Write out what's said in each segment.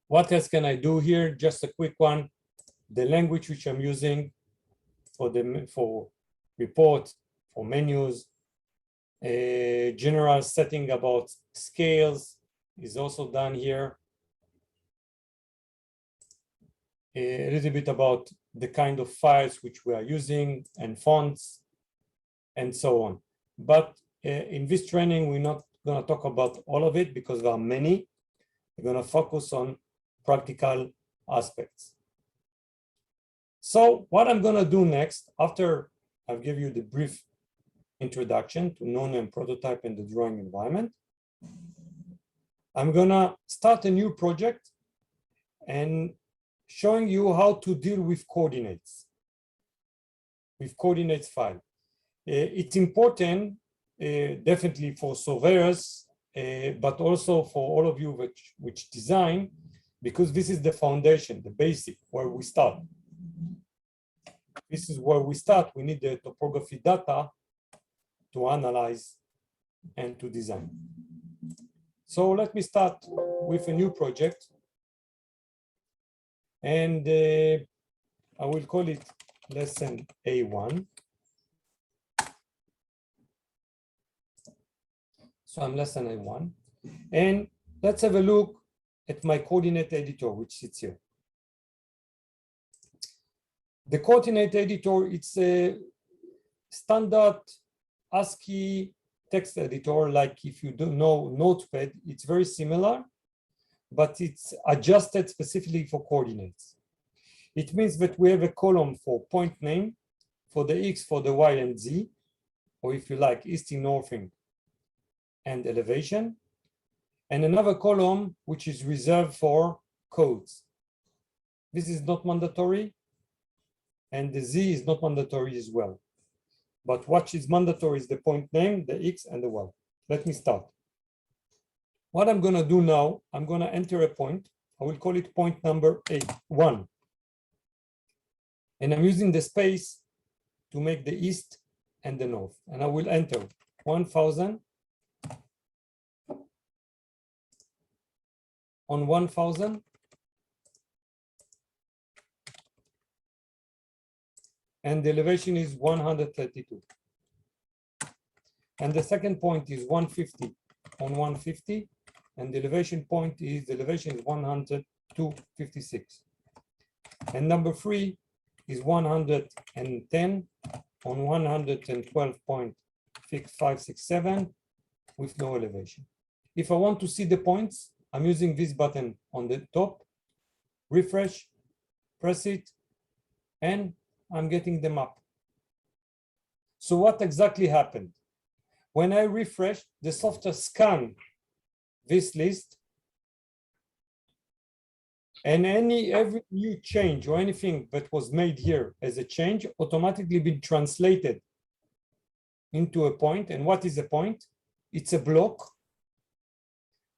What else can I do here? Just a quick one. The language which I'm using for report, for menus, general setting about scales is also done here. A little bit about the kind of files which we are using and fonts and so on. But in this training, we're not going to talk about all of it because there are many. We're going to focus on practical aspects. So what I'm going to do next, after I've given you the brief introduction to NONO prototype in the drawing environment, I'm going to start a new project and showing you how to deal with coordinates file. It's important, definitely for surveyors, but also for all of you which design, because this is the foundation, the basic, where we start. This is where we start. We need the topography data to analyze and to design. So let me start with a new project. And I will call it lesson A1. So I'm lesson A1. And let's have a look at my coordinate editor, which sits here. The coordinate editor, it's a standard ASCII text editor, like if you don't know Notepad, it's very similar, but it's adjusted specifically for coordinates. It means that we have a column for point name, for the X, for the Y and Z, or if you like, easting, northing, and elevation, and another column which is reserved for codes. This is not mandatory, and the Z is not mandatory as well. But what is mandatory is the point name, the X, and the Y. Let me start. What I'm going to do now, I'm going to enter a point. I will call it point number 1. And I'm using the space to make the east and the north. And I will enter 1,000 on 1,000. And the elevation is 132. And the second point is 150 on 150. And the elevation is 102.56. And number 3 is 110 on 112.567 with no elevation. If I want to see the points, I'm using this button on the top, refresh, press it, and I'm getting them up. So what exactly happened? When I refresh, the software scanned this list, and every new change or anything that was made here as a change automatically been translated into a point. And what is a point? It's a block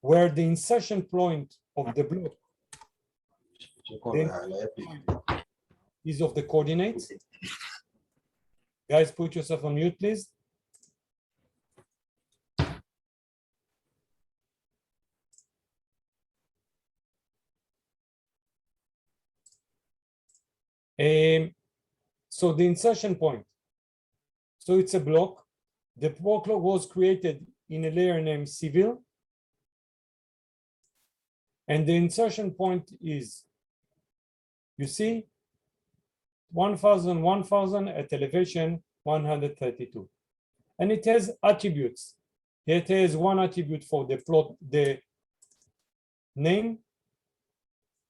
where the insertion point of the block is of the coordinates. Guys, put yourself on mute, please. So the insertion point. So it's a block. The block was created in a layer named civil. And the insertion point is, you see, 1,000, 1,000 at elevation 132. And it has attributes. It has one attribute for the plot, the name,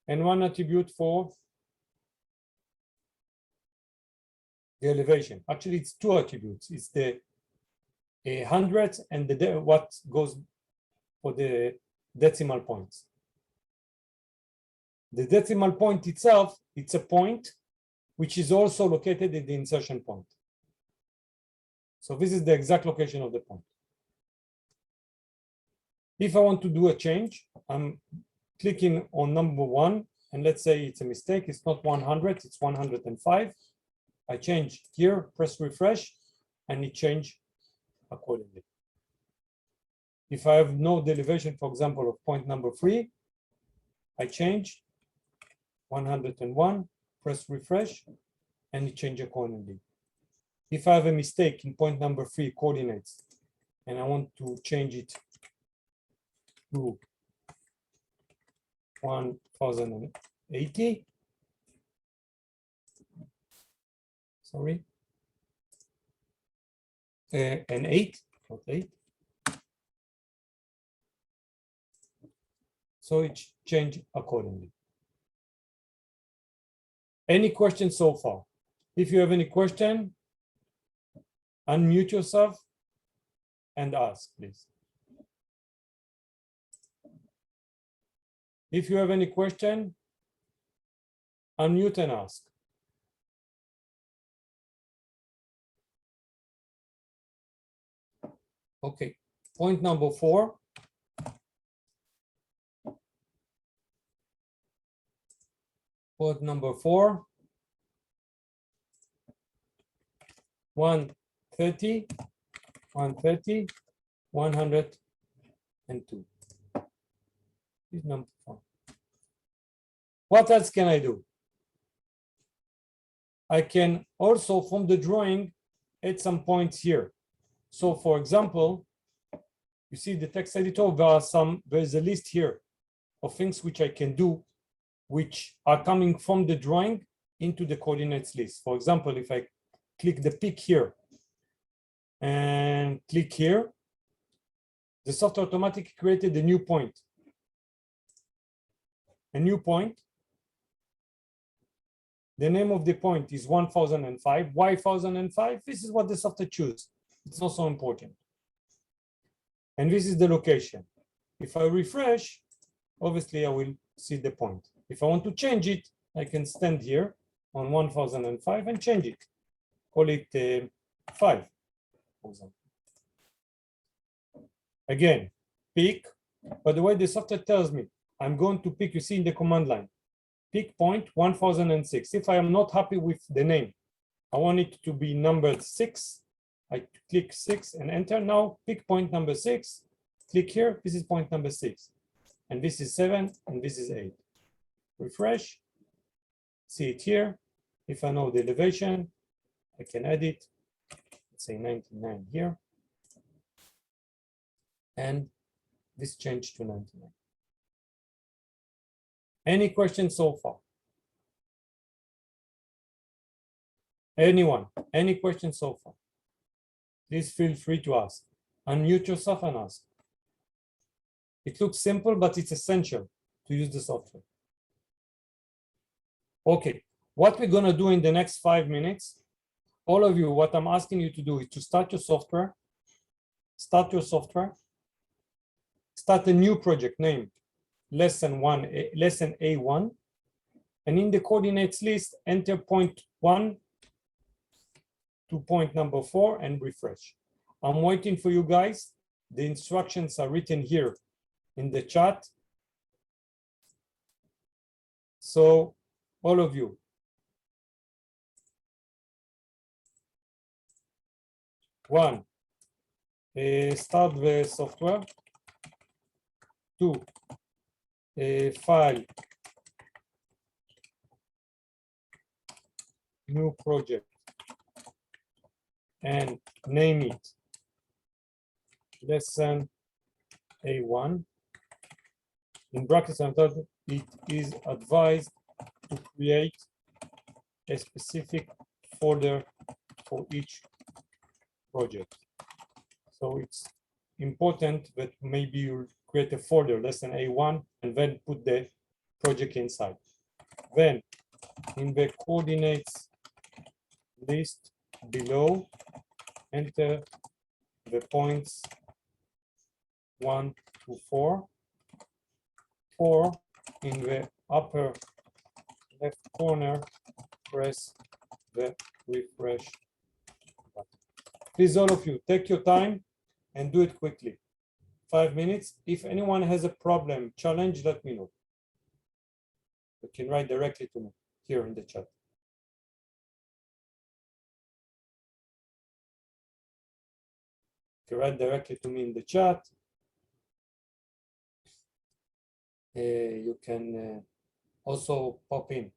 and one attribute for the elevation. Actually, it's 2 attributes. It's the hundredths and the what goes for the decimal points. The decimal point itself, it's a point which is also located in the insertion point. So this is the exact location of the point. If I want to do a change, I'm clicking on number 1, and let's say it's a mistake. It's not 100, it's 105. I change here, press refresh, and it changed accordingly. If I have no derivation, for example, of point number 3, I change 101, press refresh, and it changes accordingly. If I have a mistake in point number 3 coordinates, and I want to change it to 1080, sorry, and 8, not 8. So it changed accordingly. Any questions so far? If you have any question, unmute yourself and ask, please. If you have any question, unmute and ask. Okay, point number 4. Point number 4. 130, 130, 102. This is number 4. What else can I do? I can also, from the drawing, add some points here. So for example, you see the text editor, there is a list here of things which I can do, which are coming from the drawing into the coordinates list. For example, if I click the pick here and click here, the software automatically created a new point. A new point. The name of the point is 1005. Why 1005? This is what the software chooses. It's not so important. And this is the location. If I refresh, obviously I will see the point. If I want to change it, I can stand here on 1005 and change it. Call it 5, for example. Again, pick. By the way, the software tells me I'm going to pick, you see in the command line, pick point 1006. If I am not happy with the name, I want it to be numbered 6. I click 6 and enter. Now pick point number 6. Click here. This is point number 6. And this is 7 and this is 8. Refresh. See it here. If I know the elevation, I can add it. Let's say 99 here. And this changed to 99. Any questions so far? Anyone? Any questions so far? Please feel free to ask. Unmute yourself and ask. It looks simple, but it's essential to use the software. Okay, what we're gonna do in the next 5 minutes, all of you, what I'm asking you to do is to start your software, start a new project named lesson A1, and in the coordinates list, enter point 1 to point number 4 and refresh. I'm waiting for you guys. The instructions are written here in the chat. So all of you, one, start the software. 2, file, new project, and name it lesson A1. In brackets, it is advised to create a specific folder for each project. So it's important that maybe you create a folder, lesson A1, and then put the project inside. Then in the coordinates list below, enter the points 1 to 4. 4 in the upper left corner, press the refresh button. Please, all of you, take your time and do it quickly. 5 minutes. If anyone has a problem, challenge, let me know. You can write directly to me here in the chat. You can write directly to me in the chat. you can also pop in.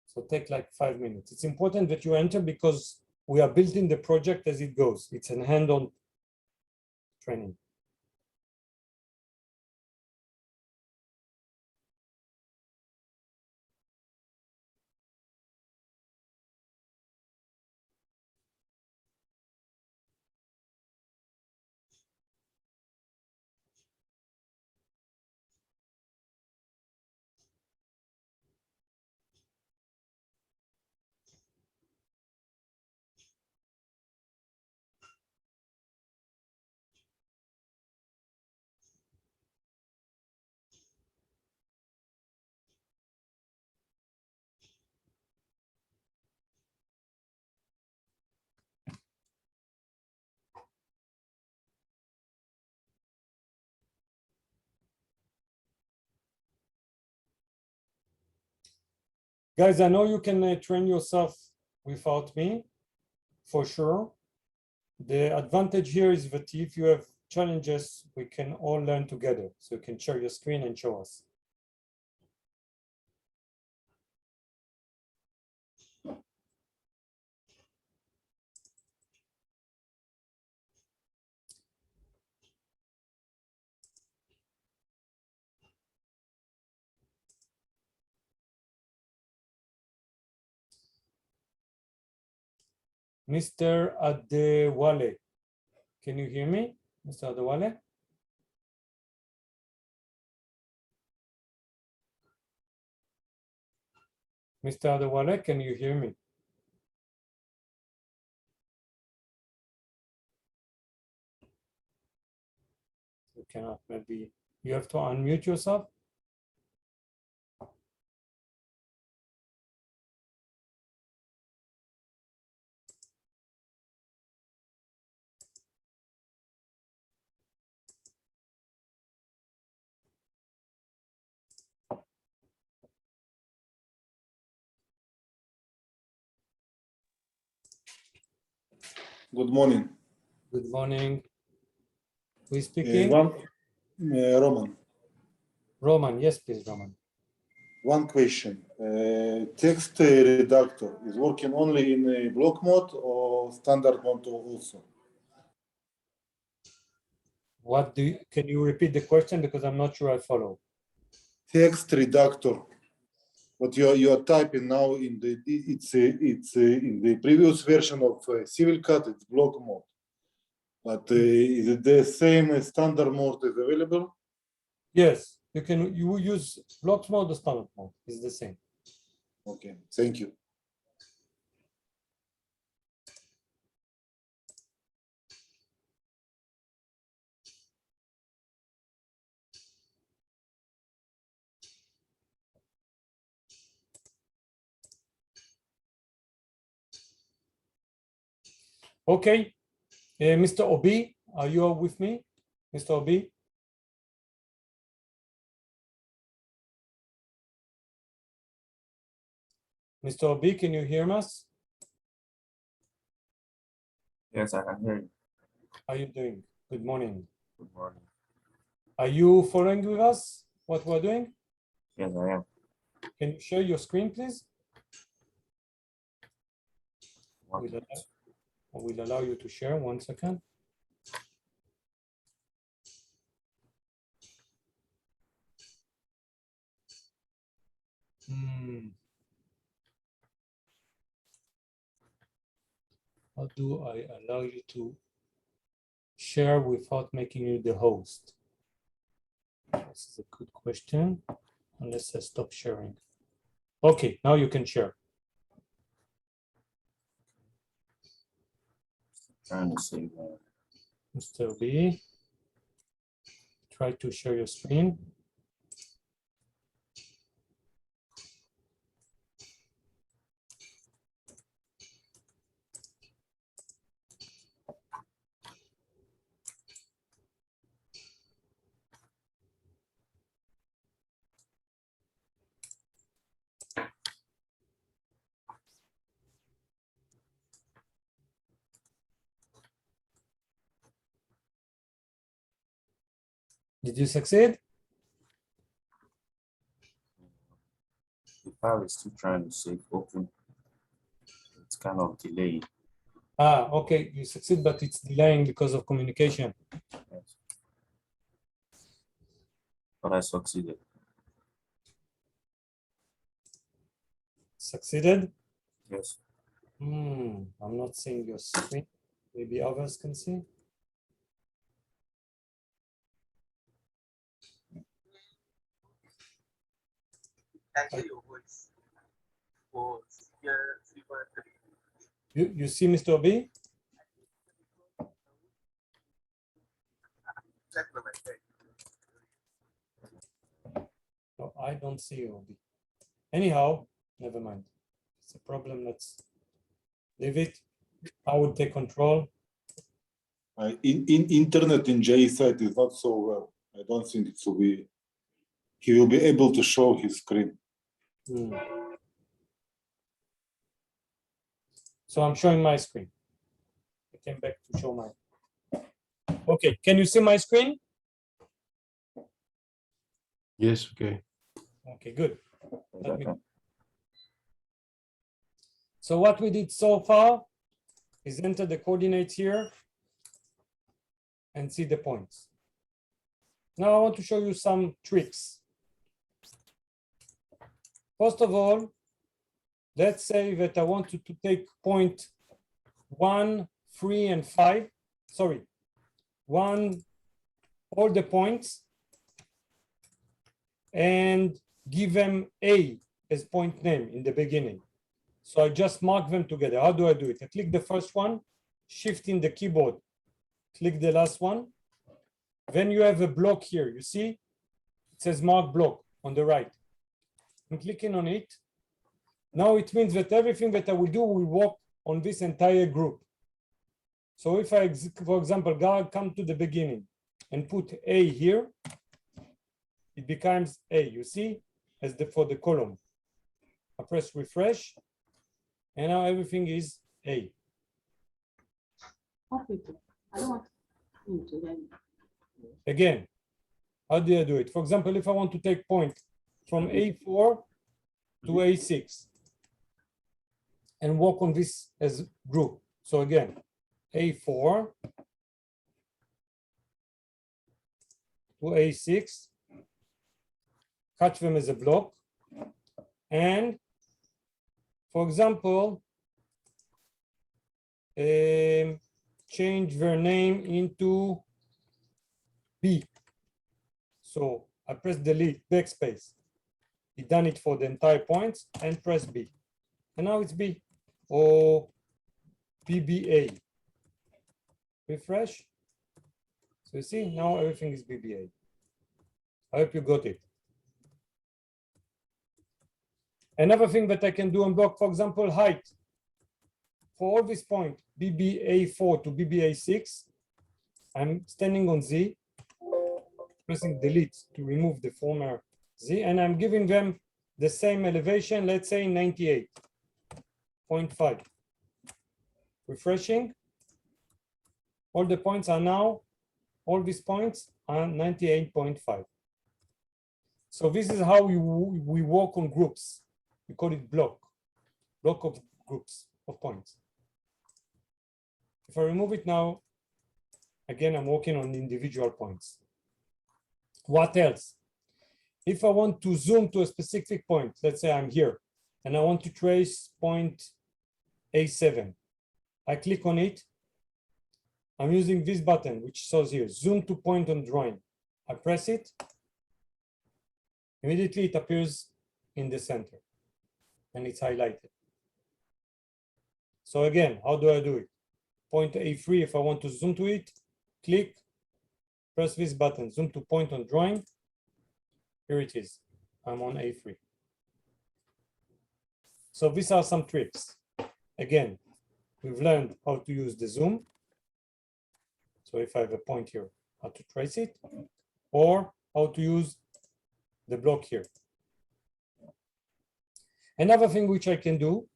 So take like 5 minutes. It's important that you enter because we are building the project as it goes. It's a hand-on training. Guys, I know you can train yourself without me, for sure. The advantage here is that if you have challenges, we can all learn together. So you can share your screen and show us. Mr. Adewale, can you hear me? Mr. Adewale? Mr. Adewale, can you hear me? You cannot, maybe you have to unmute yourself. Good morning. Good morning. Who is speaking? Roman. Roman, yes, please, Roman. One question. Text redactor is working only in a block mode or standard mode also? What do you, can you repeat the question because I'm not sure I follow. Text redactor. What you are typing now in the it's in the previous version of Civil Cut, it's block mode. But is it the same standard mode is available? Yes, you use block mode or standard mode. It's the same. Okay, thank you. Okay, Mr. Obi, are you with me? Mr. Obi? Mr. Obi, can you hear us? Yes, I can hear you. How are you doing? Good morning. Good morning. Are you following with us what we're doing? Yes, I am. Can you share your screen, please? One We'll minute. allow you to share. 1 second. How do I allow you to share without making you the host? This is a good question, unless I stop sharing. Okay, now you can share. Trying to see. Mr. B, try to share your screen. Did you succeed? file is still trying to save open. It's kind of delayed. Ah, okay, you succeed, but it's delaying because of communication. Yes. But I succeeded. Succeeded? Yes. I'm not seeing your screen. Maybe others can see. Actually, your voice was here. You see, Mr. Obi? No, I don't see you, Obi. Anyhow, never mind. It's a problem. Let's leave it. I will take control. In internet in Jay site is not so well. I don't think it will be. He will be able to show his screen. So I'm showing my screen. I came back to show mine. Okay, can you see my screen? Yes, okay. Okay, good. Yes, I can. So what we did so far is enter the coordinates here and see the points. Now I want to show you some tricks. First of all, let's say that I want to take point 1, 3, and 5. Sorry, all the points and give them A as point name in the beginning. So I just mark them together. How do I do it? I click the first one, shift in the keyboard, click the last one. Then you have a block here. You see, it says mark block on the right. I'm clicking on it. Now it means that everything that I will do will work on this entire group. So if I, for example, come to the beginning and put A here, it becomes A, you see, as for the column. I press refresh, and now everything is A. Okay, I don't want to then. Again, how do I do it? For example, if I want to take point from A4 to A6 and work on this as group. So again, A4 to A6, catch them as a block, and for example, change their name into B. So I press delete, backspace. It done it for the entire points and press B. And now it's B or BBA. Refresh. So you see, now everything is BBA. I hope you got it. Another thing that I can do on block, for example, height. For all this point, BBA4 to BBA6, I'm standing on Z, pressing delete to remove the former Z, and I'm giving them the same elevation, let's say 98.5. Refreshing. All the points are now, all these points are 98.5. So this is how we work on groups. We call it block of groups of points. If I remove it now, again, I'm working on individual points. What else? If I want to zoom to a specific point, let's say I'm here, and I want to trace point A7. I click on it. I'm using this button, which shows here, zoom to point on drawing. I press it. Immediately it appears in the center, and it's highlighted. So again, how do I do it? Point A3, if I want to zoom to it, click, press this button, zoom to point on drawing. Here it is, I'm on A3. So these are some tricks. Again, we've learned how to use the zoom. So if I have a point here, how to trace it, or how to use the block here. Another thing which I can do,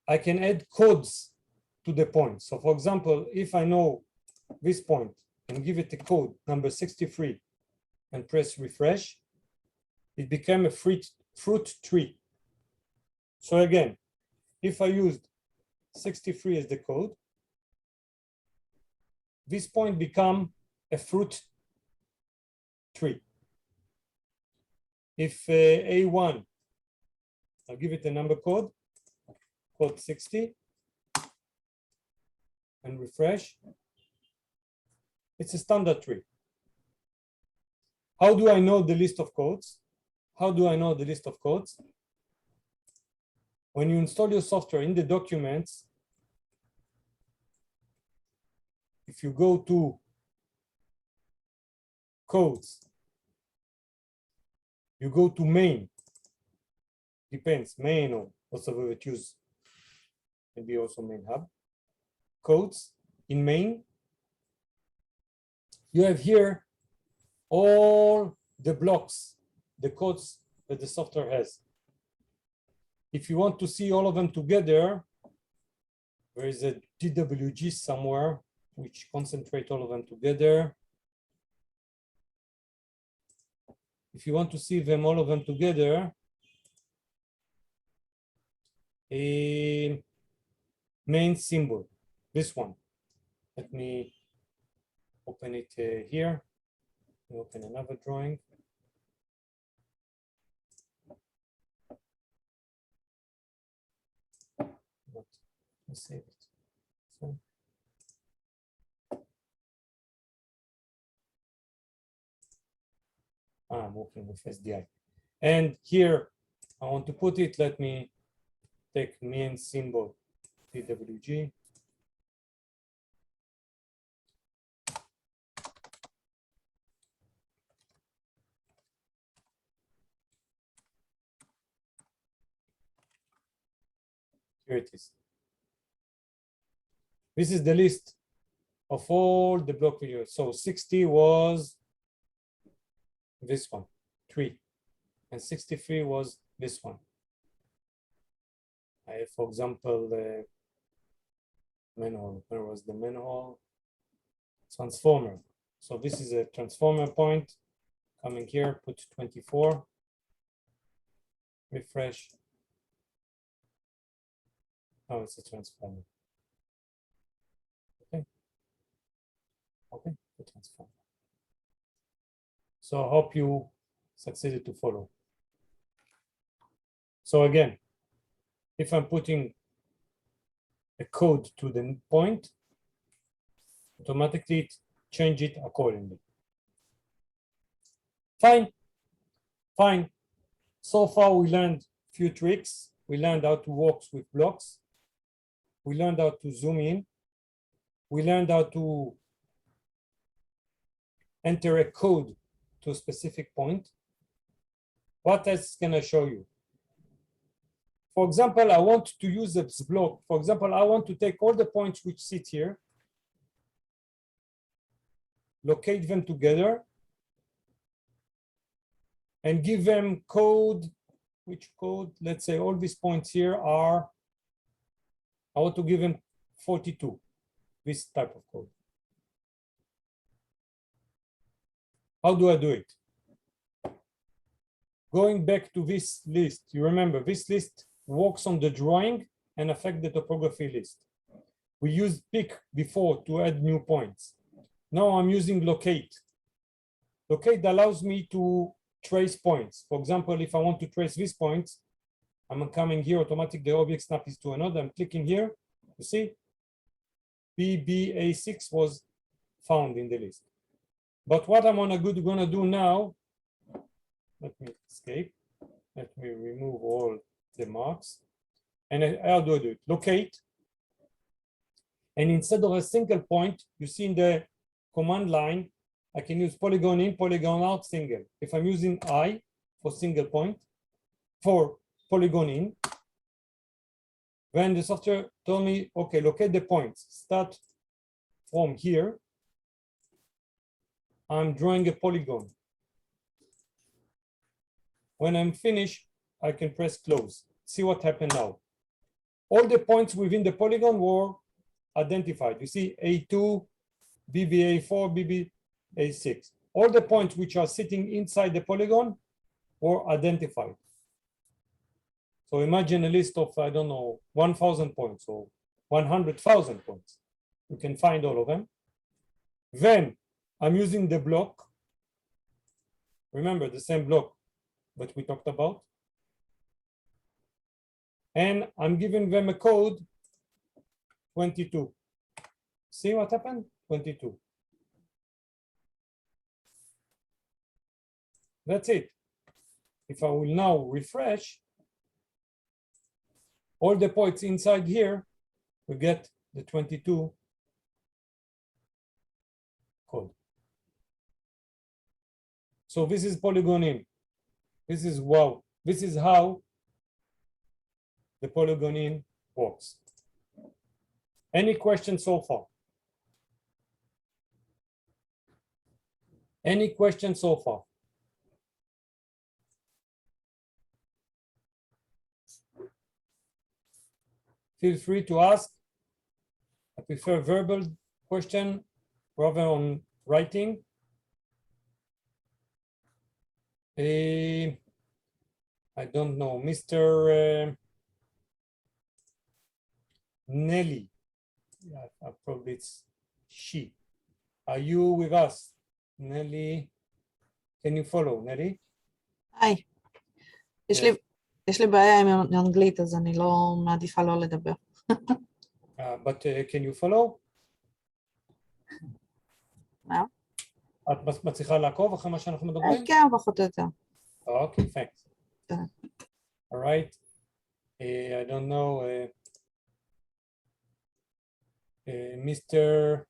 I can add codes to the point. So for example, if I know this point and give it a code number 63 and press refresh, it became a fruit tree. So again, if I used 63 as the code, this point become a fruit tree. If A1, I'll give it a number code 60, and refresh, it's a standard tree. How do I know the list of codes? How do I know the list of codes? When you install your software in the documents, if you go to codes, you go to main, depends, main or also we would use maybe also main hub, codes in main, you have here all the blocks, the codes that the software has. If you want to see all of them together, there is a DWG somewhere which concentrate all of them together. If you want to see them, all of them together, a main symbol, this one. Let me open it here. Let me open another drawing. Let's save it. So. I'm working with SDI. And here I want to put it. Let me take main symbol DWG. Here it is. This is the list of all the block videos. So 60 was this one, 3, and 63 was this one. For example, the manhole. Where was the manhole? Transformer. So this is a transformer point. Coming here, put 24. Refresh. Oh, it's a transformer. Okay, the transformer. So I hope you succeeded to follow. So again, if I'm putting a code to the point, automatically change it accordingly. Fine, fine. So far we learned a few tricks. We learned how to work with blocks. We learned how to zoom in. We learned how to enter a code to a specific point. What else can I show you? For example, I want to use this block. For example, I want to take all the points which sit here, locate them together, and give them code. Which code? Let's say all these points here are, I want to give them 42, this type of code. How do I do it? Going back to this list, you remember this list works on the drawing and affect the topography list. We used pick before to add new points. Now I'm using locate. Locate allows me to trace points. For example, if I want to trace these points, I'm coming here, automatic, the object snap is to another. I'm clicking here, you see, BBA6 was found in the list. But what I'm gonna do now, let me escape. Let me remove all the marks. And how do I do it? Locate. And instead of a single point, you see in the command line, I can use polygon in, polygon out, single. If I'm using I for single point, for polygon in, then the software told me, okay, locate the points. Start from here. I'm drawing a polygon. When I'm finished, I can press close. See what happened now. All the points within the polygon were identified. You see A2, BBA4, BBA6. All the points which are sitting inside the polygon or identified. So imagine a list of, I don't know, 1,000 points or 100,000 points. You can find all of them. Then I'm using the block. Remember the same block that we talked about. And I'm giving them a code 22. See what happened? 22. That's it. If I will now refresh, all the points inside here, we get the 22 code. So this is Polygon in. This is wow. This is how the Polygon in works. Any questions so far? Any questions so far? Feel free to ask. I prefer verbal question rather on writing. I don't know, Mr. Nelly. Yeah, probably it's she. Are you with us, Nelly? Can you follow, Nelly? היי, יש לי בעיה עם האנגלית, אז אני לא מעדיפה לא לדבר. But can you follow? מה? את מצליחה לעקוב אחרי מה שאנחנו מדברים? כן, פחות או יותר. Okay, thanks. Yeah. All right. I don't know. Mr.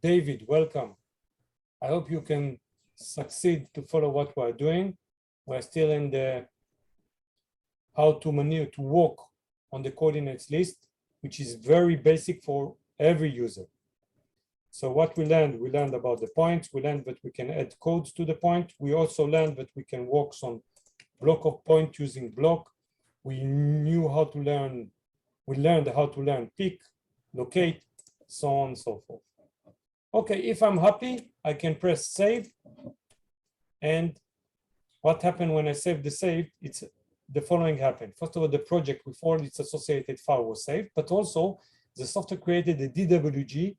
David, welcome. I hope you can succeed to follow what we're doing. We're still in the how to maneuver to work on the coordinates list, which is very basic for every user. So what we learned about the points. We learned that we can add codes to the point. We also learned that we can work on block of point using block. We learned how to learn pick, locate, so on and so forth. Okay, if I'm happy, I can press save. And what happened when I save the save, it's the following happened. First of all, the project with all its associated file was saved, but also the software created a DWG,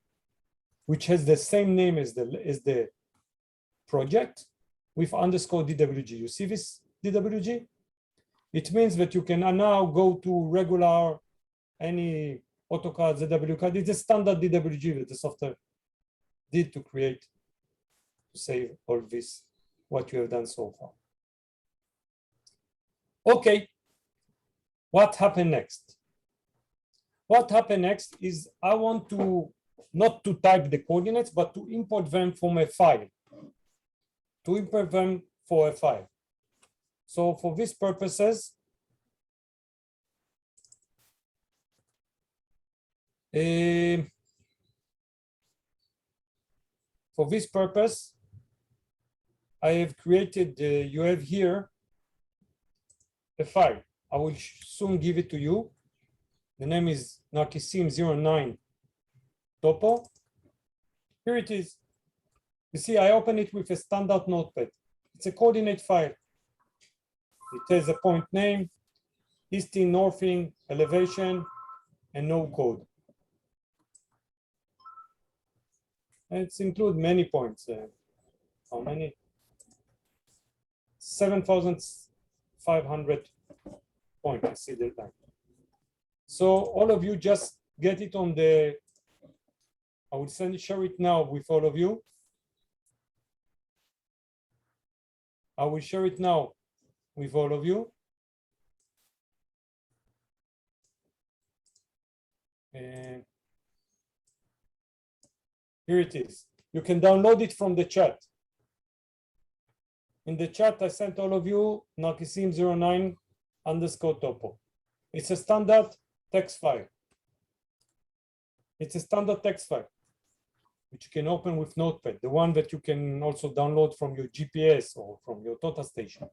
which has the same name as the project with underscore DWG. You see this DWG? It means that you can now go to regular, any AutoCAD, ZW card. It's a standard DWG that the software did to create, to save all this, what you have done so far. Okay, what happened next? What happened next is I want to not to type the coordinates, but to import them from a file. To import them for a file. So for these purposes, for this purpose, I have created, you have here a file. I will soon give it to you. The name is Narcissim09 Topo. Here it is. You see, I open it with a standard notepad. It's a coordinate file. It has a point name, easting, northing, elevation, and no code. And it's include many points. How many? 7,500 points. I see the time. So all of you just get it on the. I will share it now with all of you. I will share it now with all of you. And here it is. You can download it from the chat. In the chat, I sent all of you Narcissim09 underscore Topo. It's a standard text file. It's a standard text file, which you can open with Notepad, the one that you can also download from your GPS or from your Tota station.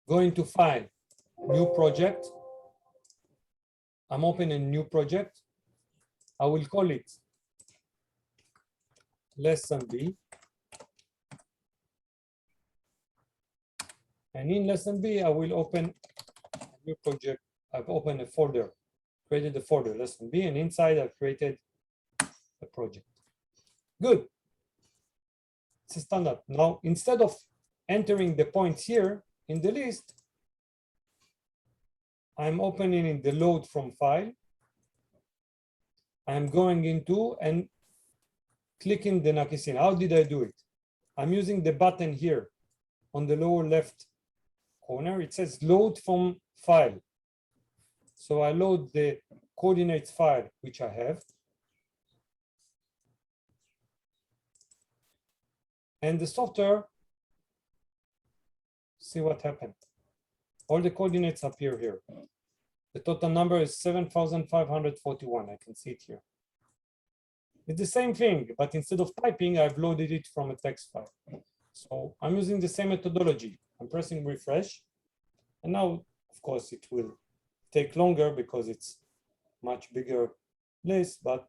Going to File, New Project. I'm opening a new project. I will call it less than B. And in less than B, I will open a new project. I've opened a folder, created a folder less than B, and inside I've created a project. Good. It's a standard. Now, instead of entering the points here in the list, I'm opening in the load from file. I'm going into and clicking the Nakisin. How did I do it? I'm using the button here on the lower left corner. It says load from file. So I load the coordinates file, which I have. And the software, see what happened. All the coordinates appear here. The total number is 7,541. I can see it here. It's the same thing, but instead of typing, I've loaded it from a text file. So I'm using the same methodology. I'm pressing refresh. And now, of course, it will take longer because it's much bigger list, but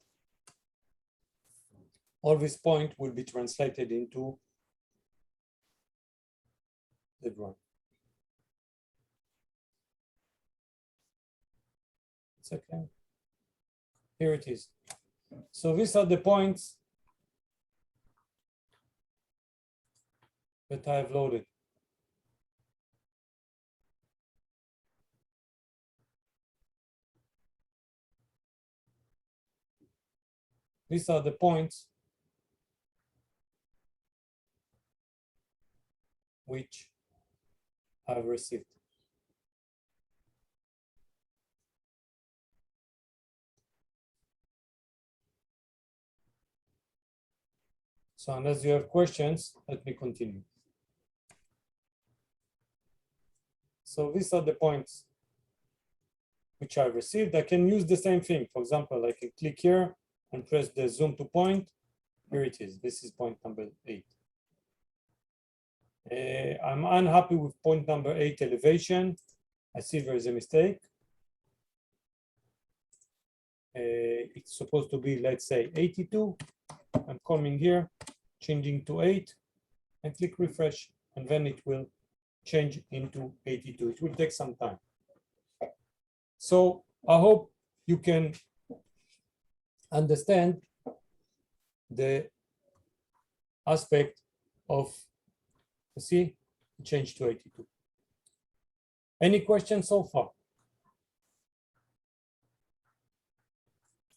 all this point will be translated into the drawing. It's okay. Here it is. So these are the points that I've loaded. These are the points which I've received. So unless you have questions, let me continue. So these are the points which I received. I can use the same thing. For example, I can click here and press the zoom to point. Here it is. This is point number 8. I'm unhappy with point number 8 elevation. I see there is a mistake. It's supposed to be, let's say, 82. I'm coming here, changing to 8, and click refresh, and then it will change into 82. It will take some time. So I hope you can understand the aspect of, you see, change to 82. Any questions so far?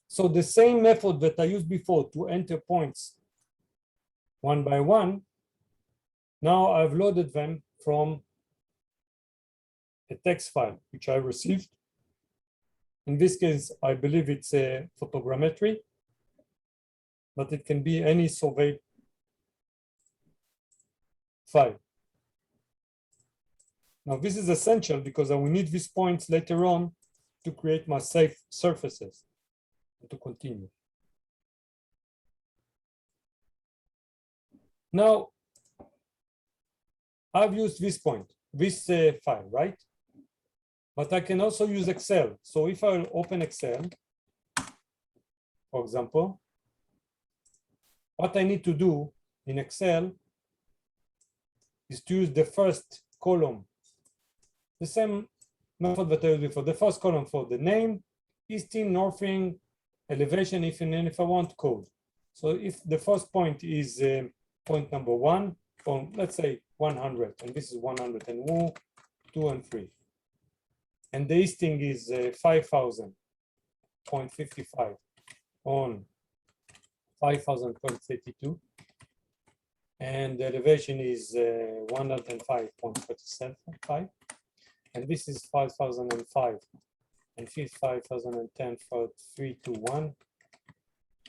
So the same method that I used before to enter points one by one, now I've loaded them from a text file, which I received. In this case, I believe it's a photogrammetry, but it can be any survey file. Now this is essential because I will need these points later on to create my safe surfaces to continue. Now, I've used this point, this file, right? But I can also use Excel. So if I open Excel, for example, what I need to do in Excel is to use the first column, the same method that I used before. The first column for the name, easting, northing, elevation, if I want code. So if the first point is point number 1, from let's say 100, and this is 101, 2, and 3. And the easting is 5,000.55 on 5,032. And the elevation is 105.37.5. And this is 5,005 and 5,010 for 3 to 1.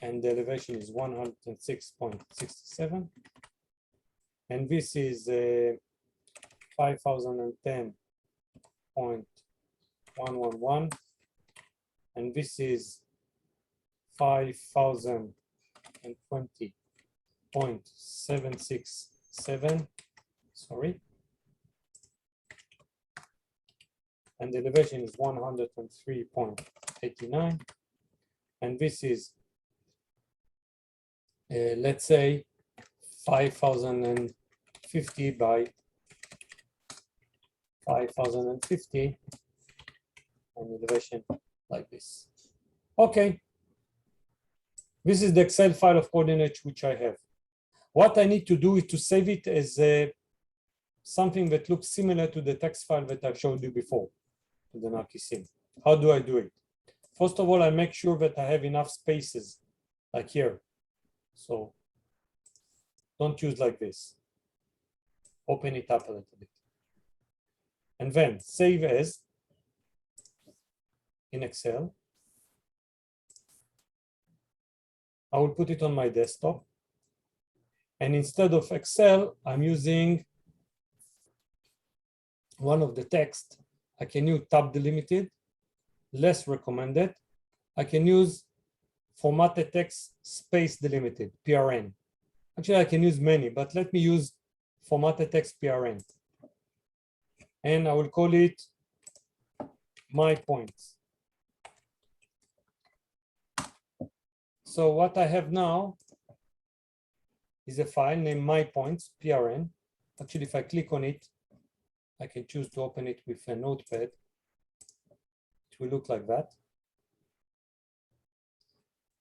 And the elevation is 106.67. And this is 5,010.111. And this is 5,020.767. Sorry. And the elevation is 103.89. And this is let's say 5050 by 5050 and elevation like this. Okay. This is the Excel file of coordinates which I have. What I need to do is to save it as something that looks similar to the text file that I showed you before, the Narcissim. How do I do it? First of all, I make sure that I have enough spaces, like here. So don't use like this. Open it up a little bit. And then save as in Excel. I will put it on my desktop. And instead of Excel, I'm using one of the text. I can use tab delimited, less recommended. I can use formatted text space delimited, PRN. Actually, I can use many, but let me use formatted text PRN. And I will call it my points. So what I have now is a file named my points, PRN. Actually, if I click on it, I can choose to open it with a notepad. It will look like that.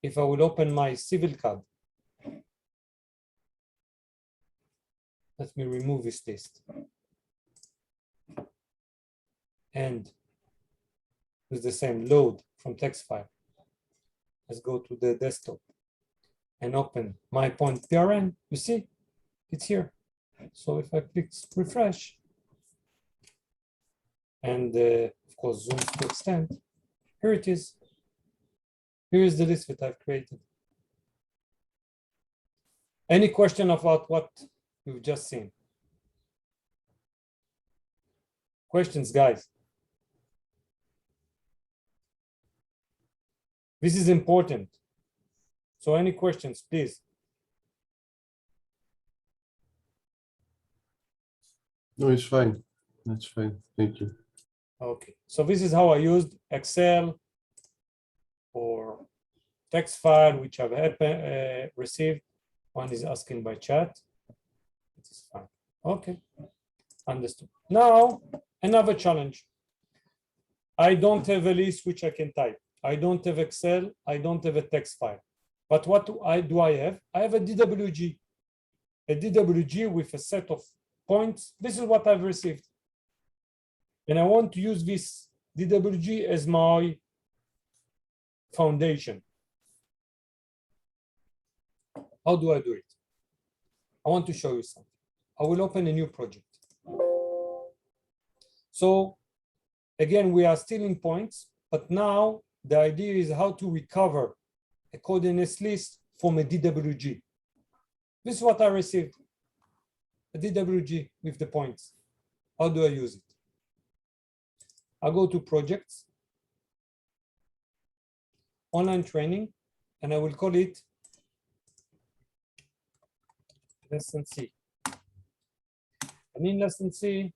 If I will open my CivilCAD, let me remove this list. And with the same load from text file. Let's go to the desktop and open my point PRN. You see, it's here. So if I click refresh, and of course zoom to extend, here it is. Here is the list that I've created. Any question about what we've just seen? Questions, guys? This is important. So any questions, please? No, it's fine. That's fine. Thank you. Okay, so this is how I used Excel or text file, which I've received. One is asking by chat. It is fine. Okay, understood. Now, another challenge. I don't have a list which I can type. I don't have Excel. I don't have a text file. But what do I have? I have a DWG. A DWG with a set of points. This is what I've received. And I want to use this DWG as my foundation. How do I do it? I want to show you something. I will open a new project. So again, we are still in points, but now the idea is how to recover a coordinates list from a DWG. This is what I received, a DWG with the points. How do I use it? I go to projects, online training, and I will call it lesson C. And in lesson C,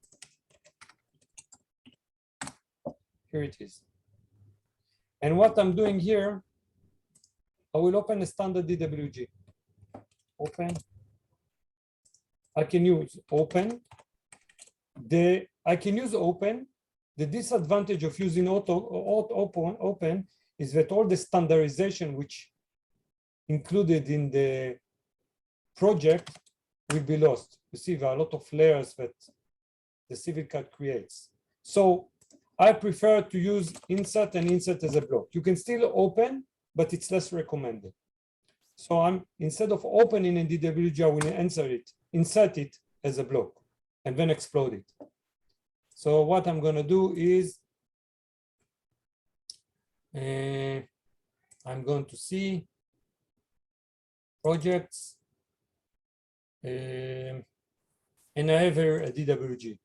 here it is. And what I'm doing here, I will open a standard DWG. Open. I can use open. I can use open. The disadvantage of using open is that all the standardization which included in the project will be lost. You see, there are a lot of layers that the CivilCAD creates. So I prefer to use insert and insert as a block. You can still open, but it's less recommended. So instead of opening in DWG, I will insert it as a block and then explode it. So what I'm going to do is I'm going to see projects and I have here a DWG.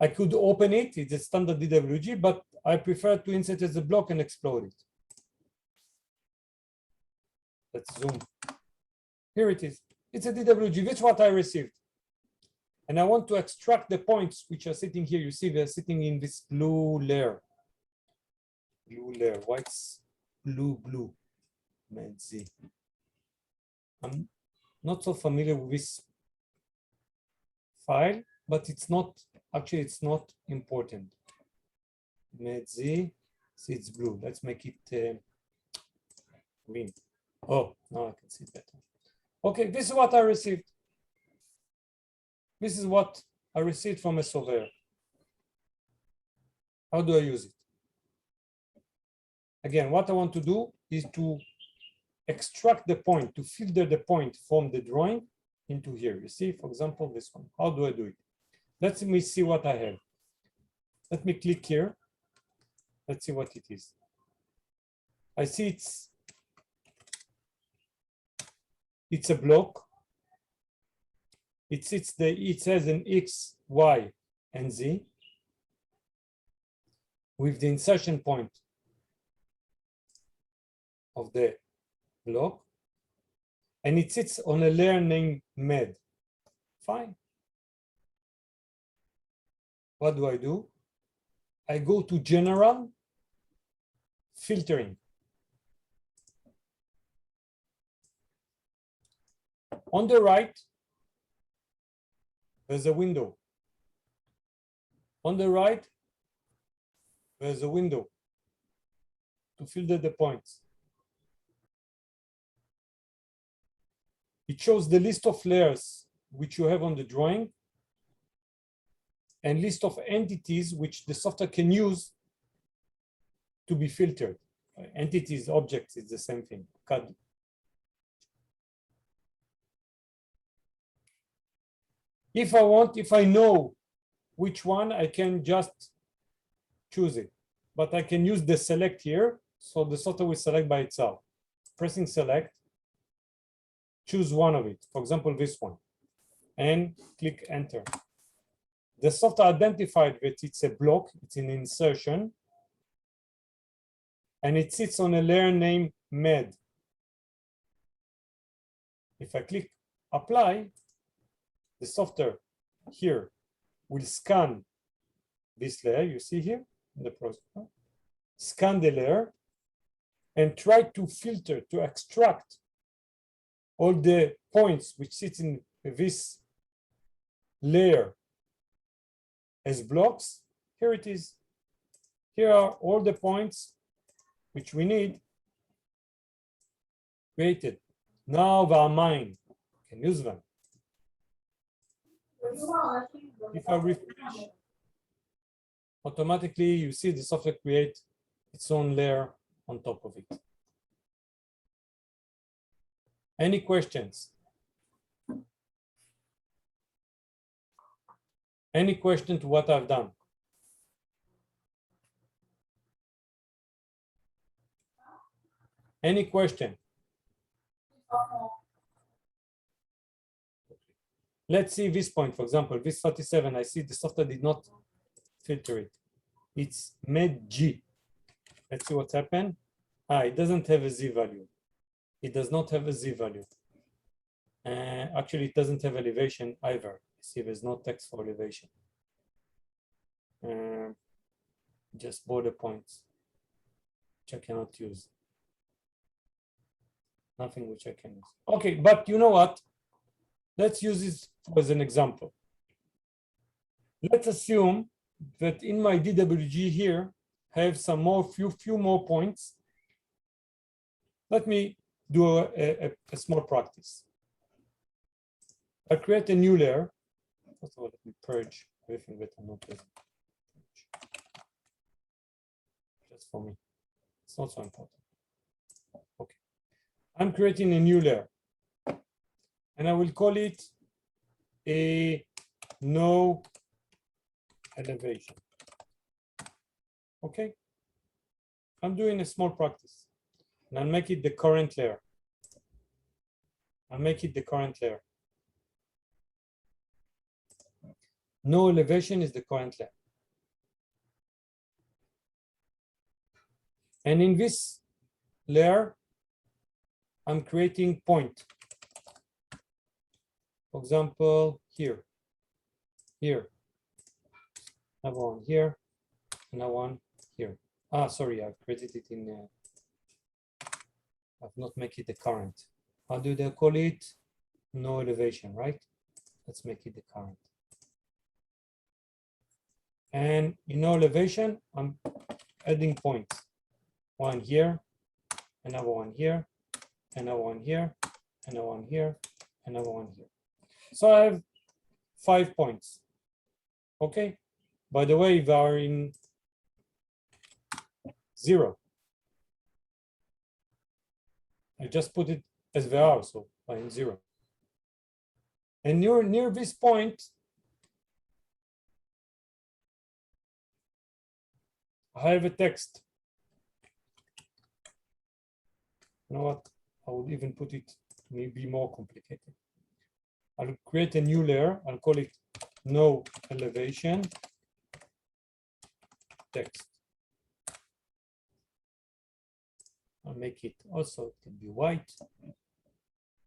I could open it, it's a standard DWG, but I prefer to insert as a block and explode it. Let's zoom. Here it is. It's a DWG, that's what I received. And I want to extract the points which are sitting here. You see they're sitting in this blue layer. Blue layer, white's blue. MED-Z. I'm not so familiar with this file, but it's not, actually it's not important. MED-Z, see it's blue. Let's make it green. Oh, now I can see it better. Okay, this is what I received. This is what I received from a surveyor. How do I use it? Again, what I want to do is to extract the point, to filter the point from the drawing into here. You see, for example, this one. How do I do it? Let me see what I have. Let me click here. Let's see what it is. I see it's a block. It has an X, Y, and Z with the insertion point of the block, and it sits on a layer named MED. Fine. What do? I go to General, Filtering. On the right, there's a window. On the right, there's a window to filter the points. It shows the list of layers which you have on the drawing and list of entities which the software can use to be filtered. Entities, objects, it's the same thing. CAD. If I know which one, I can just choose it. But I can use the select here, so the software will select by itself. Pressing select, choose one of it, for example, this one, and click enter. The software identified that it's a block, it's an insertion, and it sits on a layer named MED. If I click apply, the software here will scan this layer, you see here in the process, scan the layer and try to filter, to extract all the points which sit in this layer as blocks. Here it is. Here are all the points which we need created. Now they are mine. I can use them. If I refresh, automatically you see the software create its own layer on top of it. Any questions? Any question to what I've done? Any question? Let's see this point, for example, this 37, I see the software did not filter it. It's MED-G. Let's see what's happened. It doesn't have a Z value. It does not have a Z value. Actually, it doesn't have elevation either. See, there's no text for elevation. Just border points, which I cannot use. Nothing which I can use. Okay, but you know what? Let's use this as an example. Let's assume that in my DWG here, I have some more, few more points. Let me do a small practice. I create a new layer. First of all, let me purge everything that I'm not using. Just for me. It's not so important. Okay. I'm creating a new layer. And I will call it a no elevation. Okay. I'm doing a small practice. And I'll make it the current layer. I'll make it the current layer. No elevation is the current layer. And in this layer, I'm creating point. For example, here, another one here, another one here. Sorry, I've created it in I've not make it the current. How do they call it? No elevation, right? Let's make it the current. And in no elevation, I'm adding points. One here, another one here, another one here, another one here, another one here. So I have 5 points. Okay. By the way, they are in 0. I just put it as they are, so I'm in 0. And near this point, I have a text. You know what? I would even put it maybe more complicated. I'll create a new layer. I'll call it no elevation text. I'll make it also, it can be white,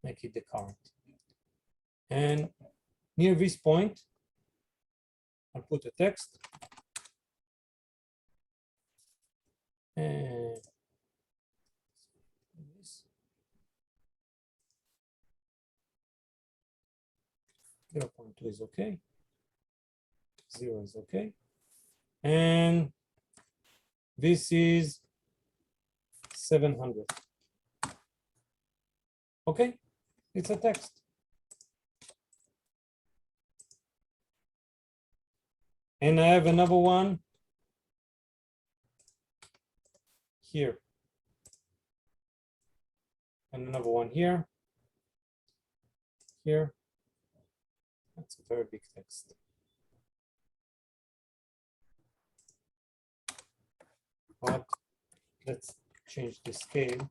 make it the current. And near this point, I'll put a text. And this. 0.2 is okay. 0 is okay. And this is 700. Okay, it's a text. And I have another one here. And another one here. Here. That's a very big text. But let's change the scale.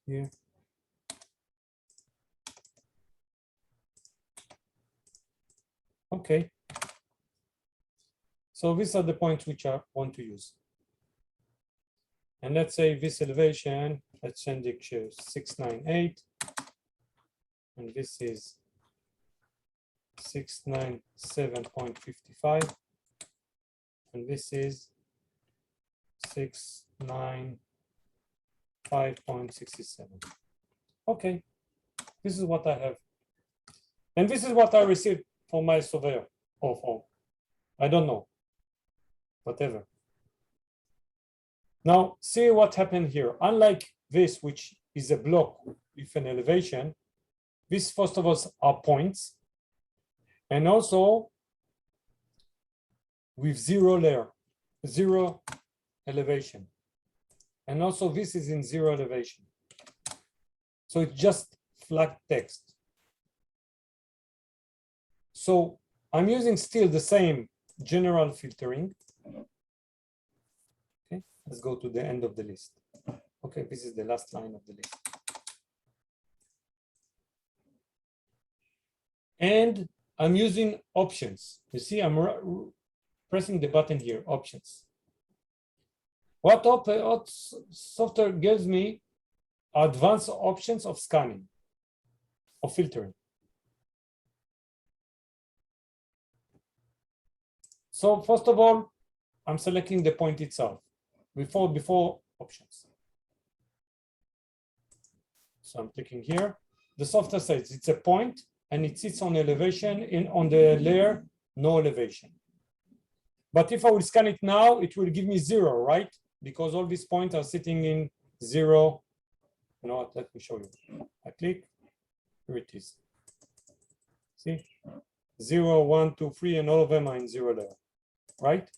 Here. Okay. So these are the points which I want to use. And let's say this elevation, let's send it to 698. And this is 697.55. And this is 695.67. Okay, this is what I have. And this is what I received for my surveyor or for, I don't know, whatever. Now, see what happened here. Unlike this, which is a block with an elevation, this first of all are points. And also with 0 layer, 0 elevation. And also this is in 0 elevation. So it's just flat text. So I'm using still the same general filtering. Okay, let's go to the end of the list. Okay, this is the last line of the list. And I'm using options. You see, I'm pressing the button here, options. What software gives me advanced options of scanning, of filtering. So first of all, I'm selecting the point itself before options. So I'm clicking here. The software says it's a point and it sits on elevation on the layer, no elevation. But if I will scan it now, it will give me 0, right? Because all these points are sitting in 0. You know what? Let me show you. I click, here it is. See, 0, 1, 2, 3, and all of them are in 0 layer, right?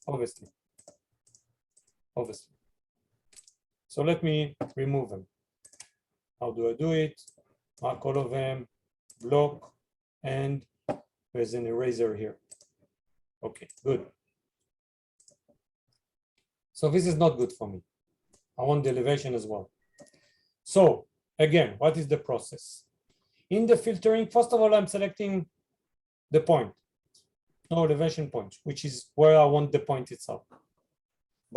Obviously. So let me remove them. How do I do it? Mark all of them, block, and there's an eraser here. Okay, good. So this is not good for me. I want the elevation as well. So again, what is the process? In the filtering, first of all, I'm selecting the point, no elevation point, which is where I want the point itself.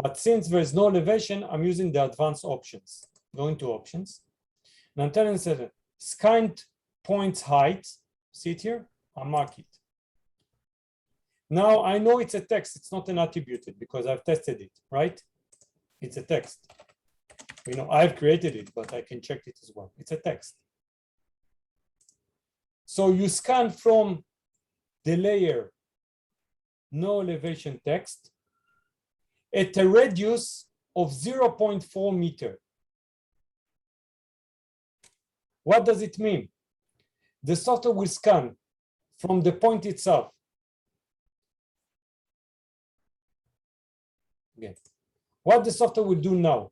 But since there's no elevation, I'm using the advanced options. Go into options. And I'm telling it, scanned points height, see it here? I'll mark it. Now I know it's a text, it's not an attributed because I've tested it, right? It's a text. You know, I've created it, but I can check it as well. It's a text. So you scan from the layer no elevation text at a radius of 0.4 meter. What does it mean? The software will scan from the point itself. Again, what the software will do now,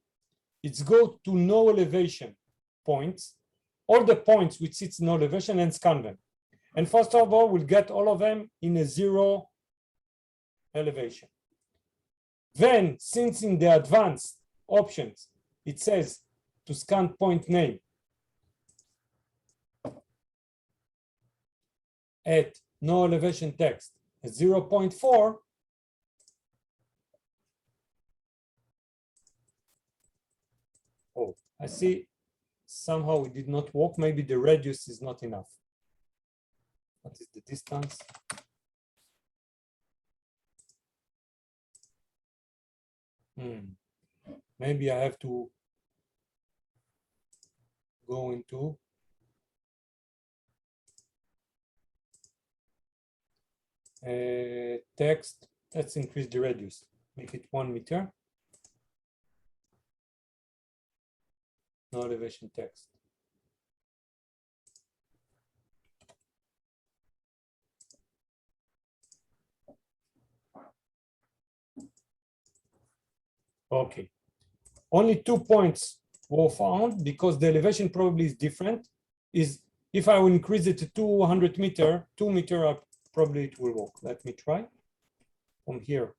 it's go to no elevation points, all the points which sits no elevation and scan them. And first of all, we'll get all of them in a 0 elevation. Then, since in the advanced options, it says to scan point name at no elevation text at 0.4, oh, I see somehow it did not work. Maybe the radius is not enough. What is the distance? Maybe I have to go into text. Let's increase the radius, make it 1 meter. No elevation text. Okay, only 2 points were found because the elevation probably is different. Is if I will increase it to 200 meter, 2 meter, probably it will work. Let me try from here.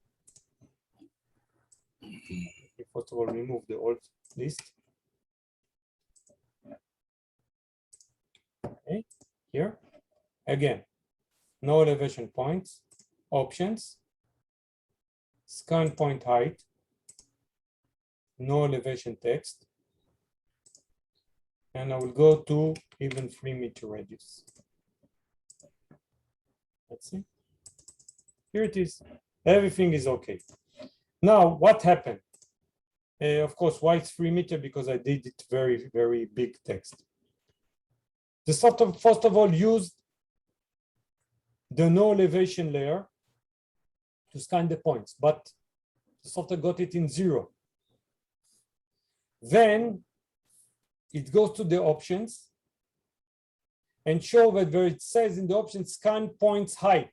First of all, remove the old list. Okay, here again, no elevation points, options, scan point height, no elevation text, and I will go to even 3 meter radius. Let's see. Here it is. Everything is okay. Now, what happened? Of course, why it's 3 meter? Because I did it very, very big text. The software, first of all, used the no elevation layer to scan the points, but the software got it in 0. Then it goes to the options and show that where it says in the options scan points height.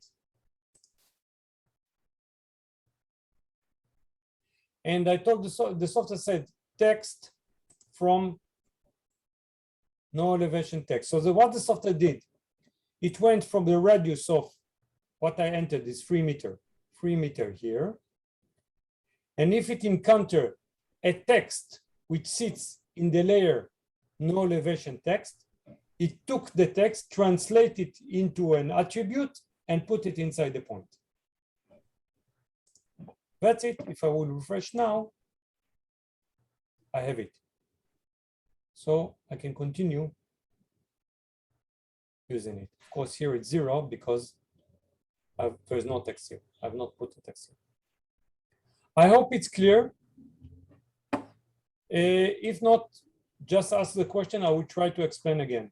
And I told the software said text from no elevation text. So what the software did, it went from the radius of what I entered is 3 meter here. And if it encounter a text which sits in the layer no elevation text, it took the text, translated it into an attribute and put it inside the point. That's it. If I will refresh now, I have it. So I can continue using it. Of course, here it's 0 because there's no text here. I've not put the text here. I hope it's clear. If not, just ask the question. I will try to explain again.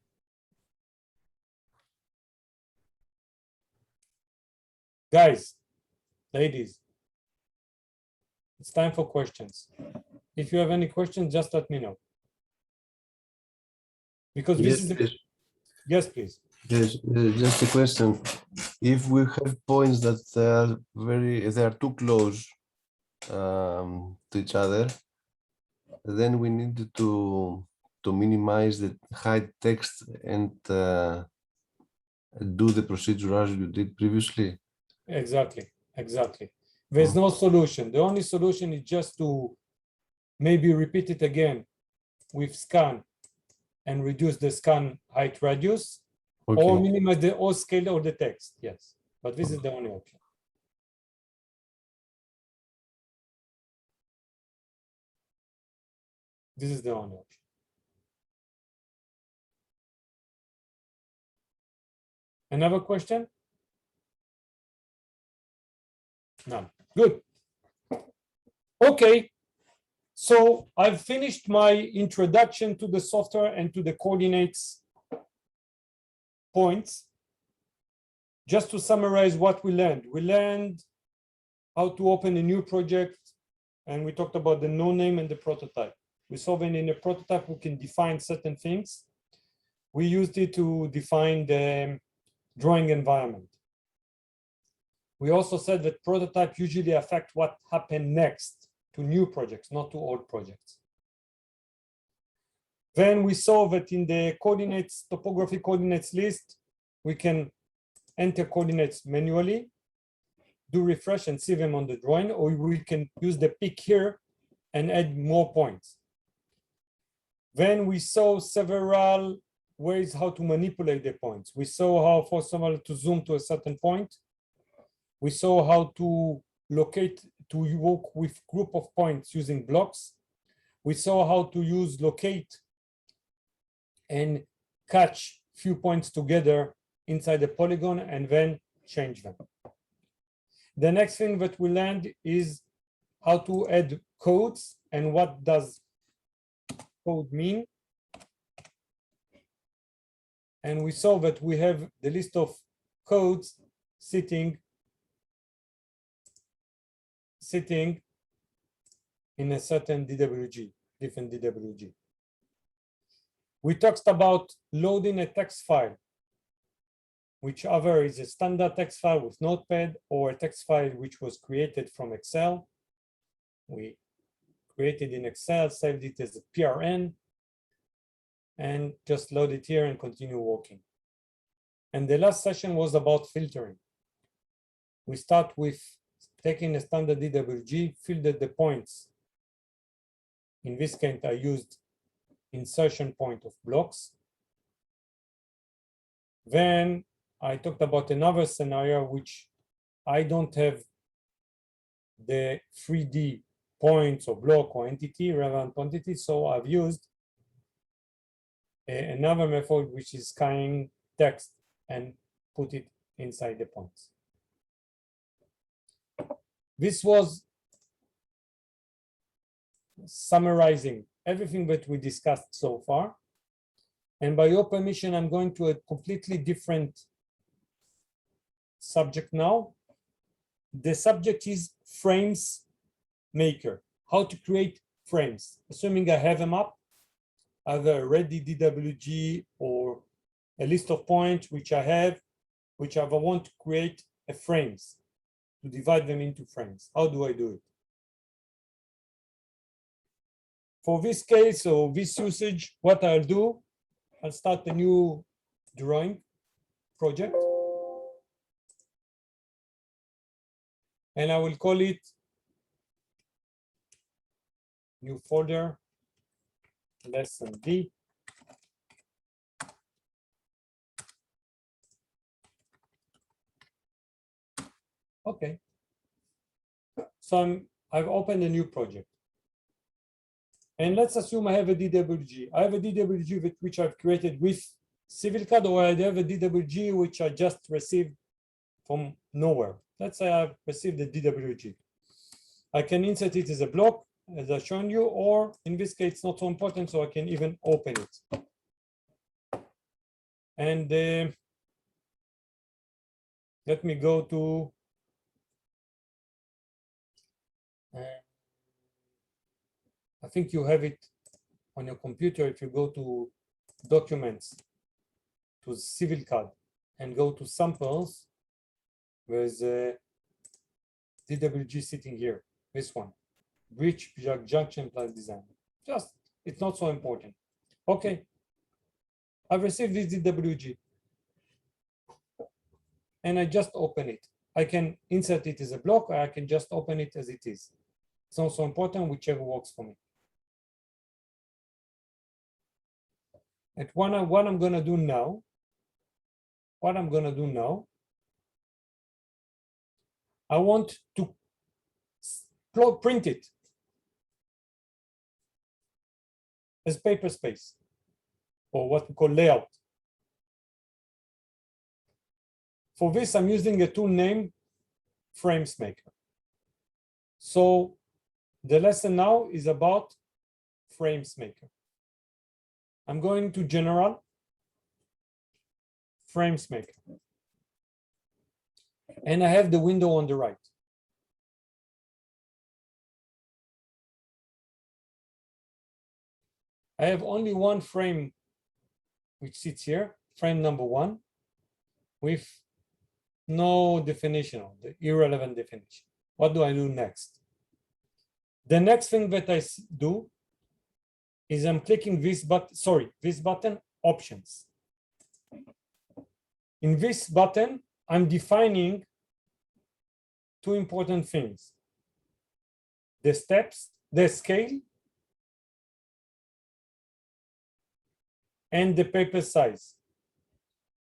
Guys, ladies, it's time for questions. If you have any questions, just let me know. Because this is the... Yes, please. Yes, just a question. If we have points that they are too close to each other, then we need to minimize the height text and do the procedure as you did previously. Exactly. There's no solution. The only solution is just to maybe repeat it again with scan and reduce the scan height radius Or Okay. minimize the or scale or the text, yes. But this is the only option. This is the only option. Another question? None. Good. Okay. So I've finished my introduction to the software and to the coordinates points. Just to summarize what we learned how to open a new project, and we talked about the no name and the prototype. We saw that in a prototype we can define certain things. We used it to define the drawing environment. We also said that prototype usually affect what happened next to new projects, not to old projects. Then we saw that in the coordinates, topography coordinates list, we can enter coordinates manually, do refresh and see them on the drawing, or we can use the pick here and add more points. Then we saw several ways how to manipulate the points. We saw how, for example, to zoom to a certain point. We saw how to locate, to work with group of points using blocks. We saw how to use locate and catch few points together inside the polygon and then change them. The next thing that we learned is how to add codes and what does code mean. And we saw that we have the list of codes sitting in a certain DWG, different DWG. We talked about loading a text file, whichever is a standard text file with Notepad or a text file which was created from Excel. We created in Excel, saved it as a PRN, and just load it here and continue working. And the last session was about filtering. We start with taking a standard DWG, filtered the points. In this case, I used insertion point of blocks. Then I talked about another scenario which I don't have the 3D points or block or entity, relevant quantity, so I've used another method which is scanning text and put it inside the points. This was summarizing everything that we discussed so far. And by your permission, I'm going to a completely different subject now. The subject is frames maker, how to create frames. Assuming I have a map, either a ready DWG or a list of points which I have, which I want to create a frames, to divide them into frames. How do I do it? For this case or this usage, what I'll do, I'll start a new drawing project. And I will call it new folder, lesson D. Okay. So I've opened a new project. And let's assume I have a DWG. I have a DWG which I've created with CivilCAD, or I have a DWG which I just received from nowhere. Let's say I've received the DWG. I can insert it as a block, as I've shown you, or in this case, it's not so important, so I can even open it. And let me go to I think you have it on your computer. If you go to documents, to CivilCAD, and go to samples, there's a DWG sitting here, this one, bridge junction plan design. Just, it's not so important. Okay, I've received this DWG, and I just open it. I can insert it as a block, or I can just open it as it is. It's not so important, whichever works for me. And what I'm going to do now what I'm gonna do now, I want to print it as paper space, or what we call layout. For this, I'm using a tool named FramesMaker. So the lesson now is about FramesMaker. I'm going to General, FramesMaker. And I have the window on the right. I have only one frame which sits here, frame number 1, with no definition, the irrelevant definition. What do I do next? The next thing that I do is I'm clicking this button, options. In this button, I'm defining two important things: the steps, the scale, and the paper size.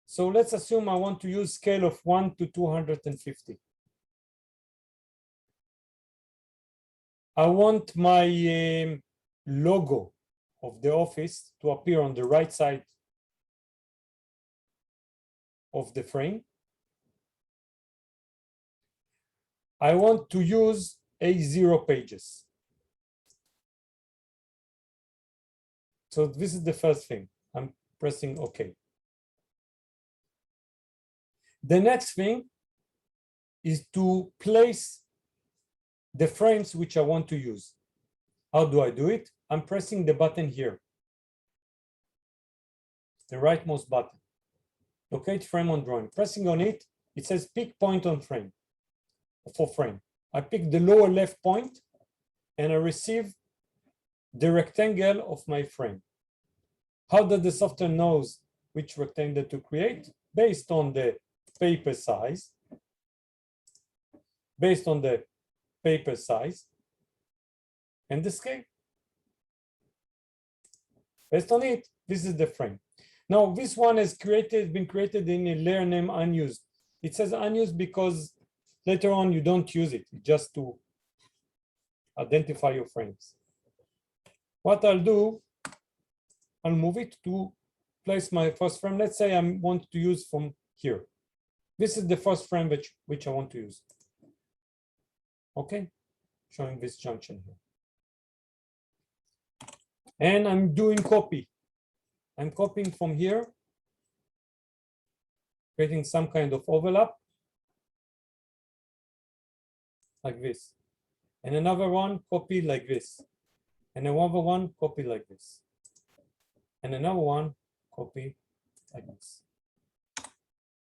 So let's assume I want to use scale of 1 to 250. I want my logo of the office to appear on the right side of the frame. I want to use A0 pages. So this is the first thing. I'm pressing OK. The next thing is to place the frames which I want to use. How do I do it? I'm pressing the button here, the rightmost button. Locate frame on drawing. Pressing on it, it says pick point on frame, for frame. I pick the lower left point and I receive the rectangle of my frame. How does the software knows which rectangle to create? Based on the paper size. Based on the paper size and the scale. Based on it, this is the frame. Now, this one has been created in a layer name unused. It says unused because later on you don't use it, just to identify your frames. What I'll do, I'll move it to place my first frame. Let's say I want to use from here. This is the first frame which I want to use. Okay, showing this junction here. And I'm doing copy. I'm copying from here, creating some kind of overlap, like this. And another one, copy like this. And another one, copy like this. And another one, copy like this.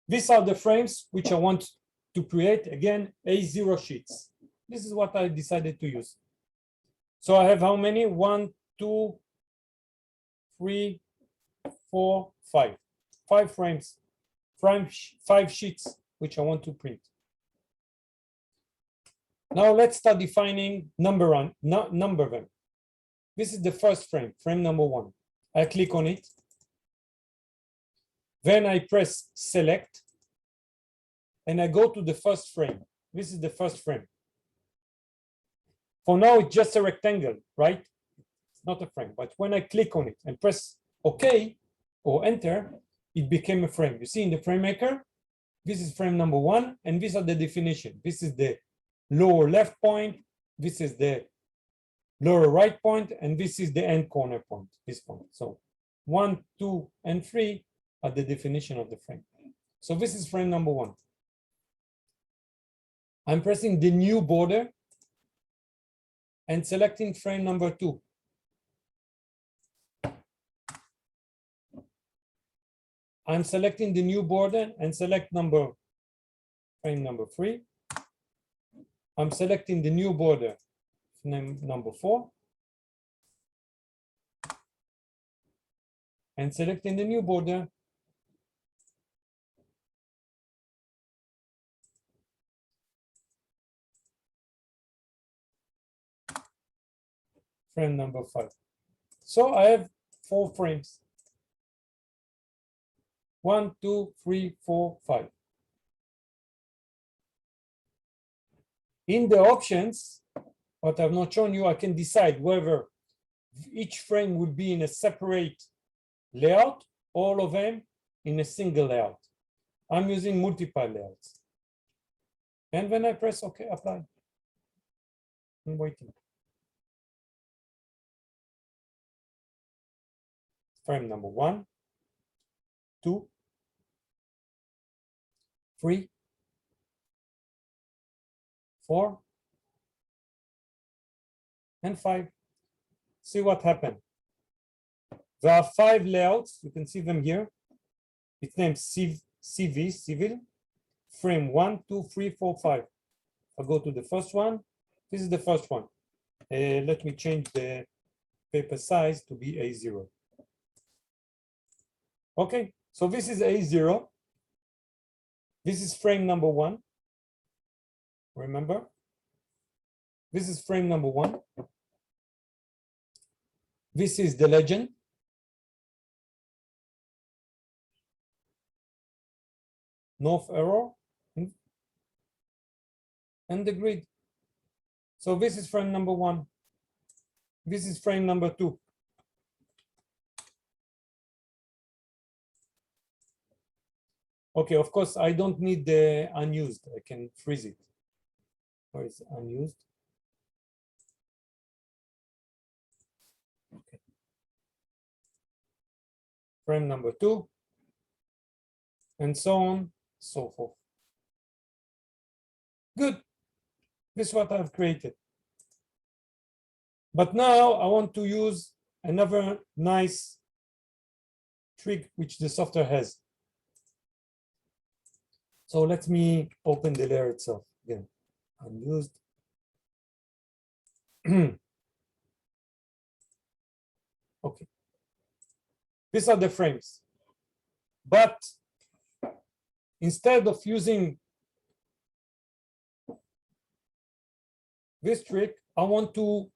These are the frames which I want to create. Again, A0 sheets. This is what I decided to use. So I have how many? 1, 2, 3, 4, 5. 5 frames, 5 sheets, which I want to print. Now let's start defining number them. This is the first frame, frame number 1. I click on it. Then I press select. And I go to the first frame. This is the first frame. For now, it's just a rectangle, right? It's not a frame. But when I click on it and press OK or enter, it became a frame. You see in the FrameMaker, this is frame number 1, and these are the definition. This is the lower left point. This is the lower right point, and this is the end corner point, this point. So 1, 2, and 3 are the definition of the frame. So this is frame number 1. I'm pressing the new border and selecting frame number 2. I'm selecting the new border and select frame number 3. I'm selecting the new border, frame number 4. And selecting the new border. Frame number 5. So I have 4 frames. 1, 2, 3, 4, 5. In the options, what I've not shown you, I can decide whether each frame will be in a separate layout, all of them in a single layout. I'm using multiple layouts. And when I press OK, apply. I'm waiting. Frame number 1, 2, 3, 4, and 5. See what happened. There are 5 layouts. You can see them here. It's named CV, civil. Frame 1, 2, 3, 4, 5. I'll go to the first one. This is the first one. Let me change the paper size to be A0. Okay, so this is A0. This is frame number 1. Remember? This is frame number 1. This is the legend. North arrow and the grid. So this is frame number 1. This is frame number 2. Okay, of course, I don't need the unused. I can freeze it. Where is unused? Okay. Frame number 2. And so on, so forth. Good. This is what I've created. But now I want to use another nice trick which the software has. So let me open the layer itself again. Unused. Okay. These are the frames. But instead of using this trick, I want to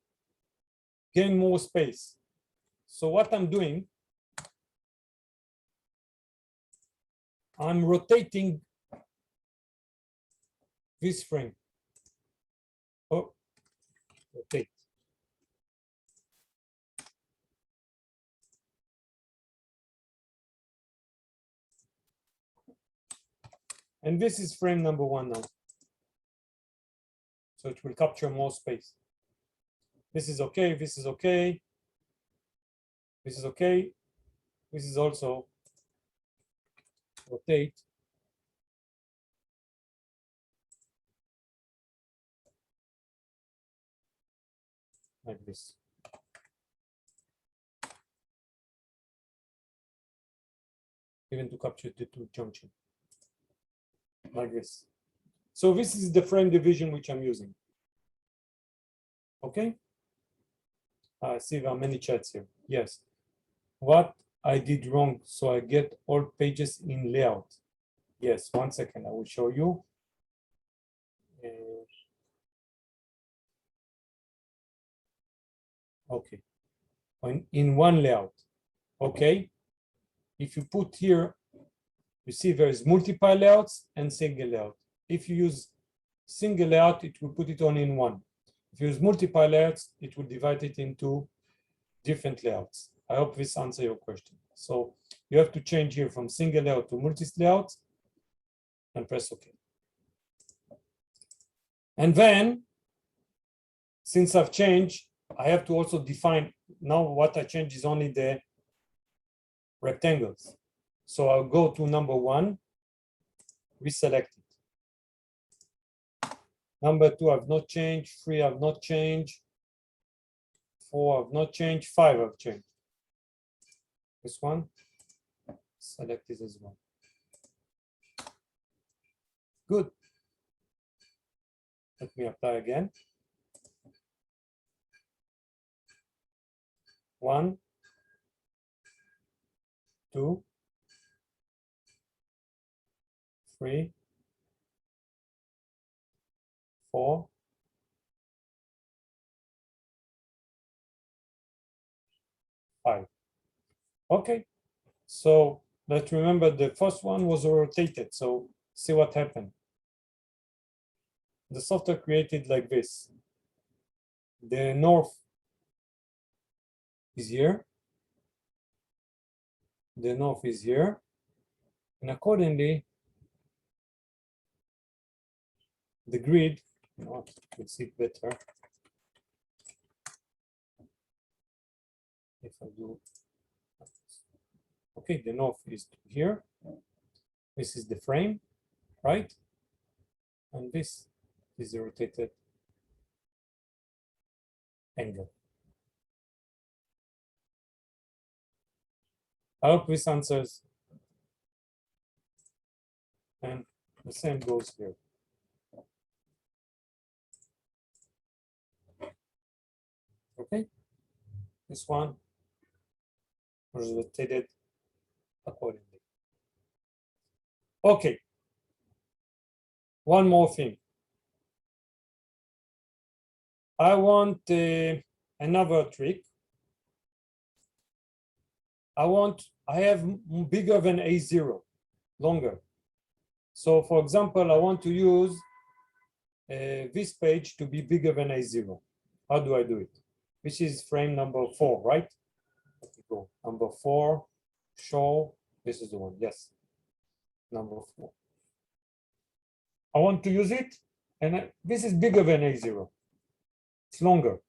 gain more space. So what I'm doing, I'm rotating this frame. Oh, rotate. And this is frame number 1 now. So it will capture more space. This is okay, this is okay. This is okay. This is also rotate. Like this. Even to capture the 2 junction. Like this. So this is the frame division which I'm using. Okay. I see there are many chats here. Yes. What I did wrong, so I get all pages in layout. Yes, 1 second, I will show you. Okay. In one layout. Okay. If you put here, you see there is multiple layouts and single layout. If you use single layout, it will put it only in one. If you use multiple layouts, it will divide it into different layouts. I hope this answers your question. So you have to change here from single layout to multi-layout and press OK. And then, since I've changed, I have to also define, now what I change is only the rectangles. So I'll go to number 1, reselect it. Number 2, I've not changed. 3, I've not changed. 4, I've not changed. 5, I've changed. This one, select this as well. Good. Let me apply again. 1, 2, 3, 4, 5. Okay, so let's remember the first one was rotated. So see what happened. The software created like this. The north is here. The north is here. And accordingly, the grid, you know, you can see it better. If I do, okay, the north is here. This is the frame, right? And this is the rotated angle. I hope this answers. And the same goes here. Okay, this one was rotated accordingly. Okay, one more thing. I want another trick. I have bigger than A0, longer. So for example, I want to use this page to be bigger than A0. How do I do it? Which is frame number 4, right? Let me go. Number 4, show, this is the one, yes. Number 4. I want to use it, and this is bigger than A0. It's longer.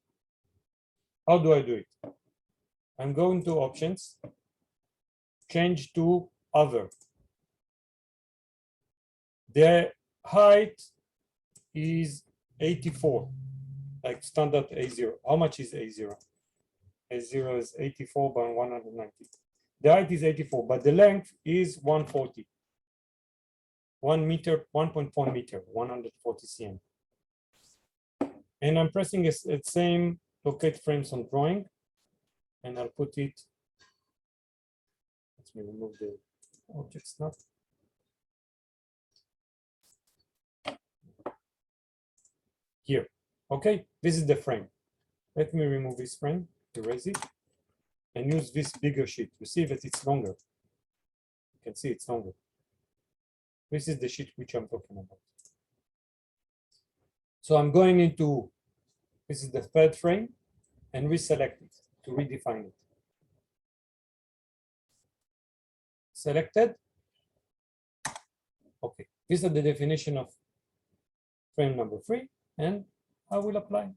How do I do it? I'm going to options, change to other. The height is 84, like standard A0. How much is A0? A0 is 84 by 190. The height is 84, but the length is 140. 1 meter, 1.4 meter, 140 cm. And I'm pressing the same locate frames on drawing, and I'll put it. Let me remove the object snap. Here, okay, this is the frame. Let me remove this frame, erase it, and use this bigger sheet. You see that it's longer. You can see it's longer. This is the sheet which I'm talking about. So I'm going into, this is the third frame, and reselect it to redefine it. Selected. Okay, these are the definition of frame number 3, and I will apply.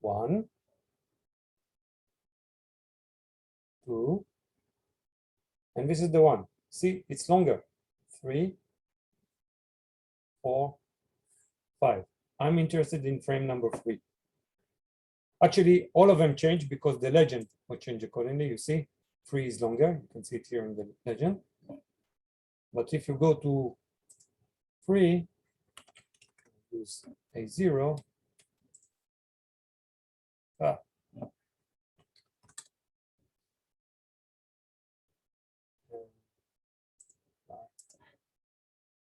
1, 2, and this is the one. See, it's longer. 3, 4, 5. I'm interested in frame number 3. Actually, all of them change because the legend will change accordingly. You see, 3 is longer. You can see it here in the legend. But if you go to 3, use A0.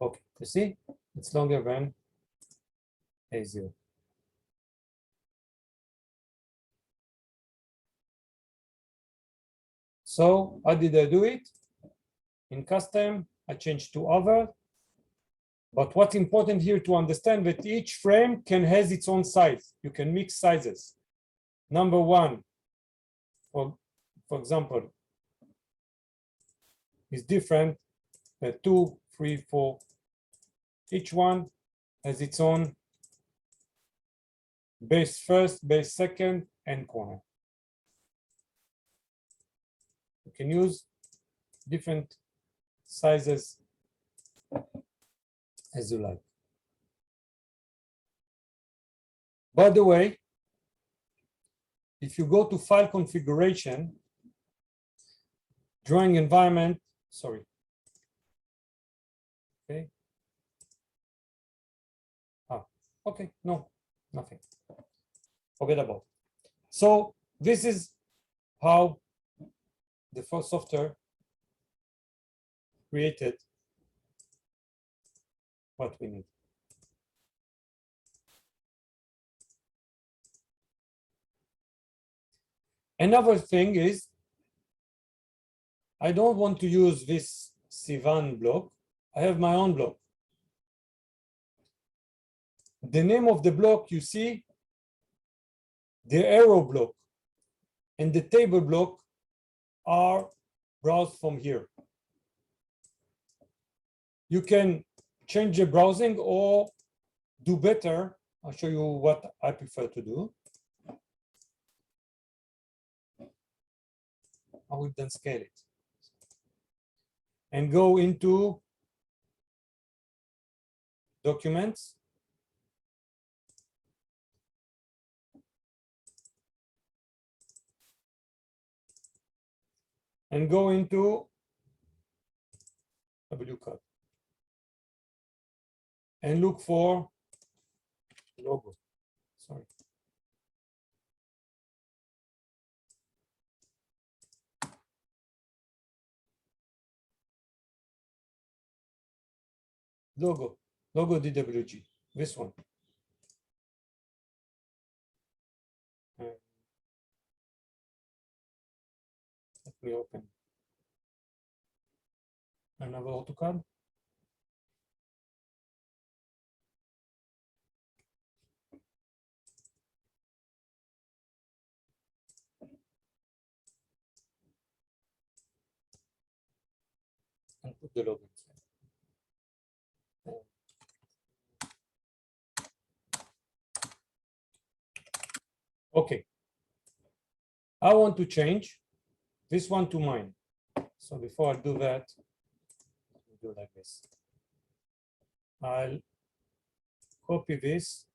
Okay, you see, it's longer than A0. So how did I do it? In custom, I changed to other. But what's important here to understand that each frame can has its own size. You can mix sizes. Number 1, for example, is different. 2, 3, 4. Each one has its own base first, base second, and corner. You can use different sizes as you like. By the way, if you go to file configuration, drawing environment, sorry. Okay. Okay, no, nothing. Forget about it. So this is how the first software created what we need. Another thing is I don't want to use this Sivan block. I have my own block. The name of the block, you see, the arrow block and the table block are browsed from here. You can change the browsing or do better. I'll show you what I prefer to do. I will then scale it and go into documents. And go into WCAD and look for logo. Sorry. Logo DWG, this one. Let me open another AutoCAD. And put the logo inside. Okay. I want to change this one to mine. So before I do that, I'll do like this. I'll copy this.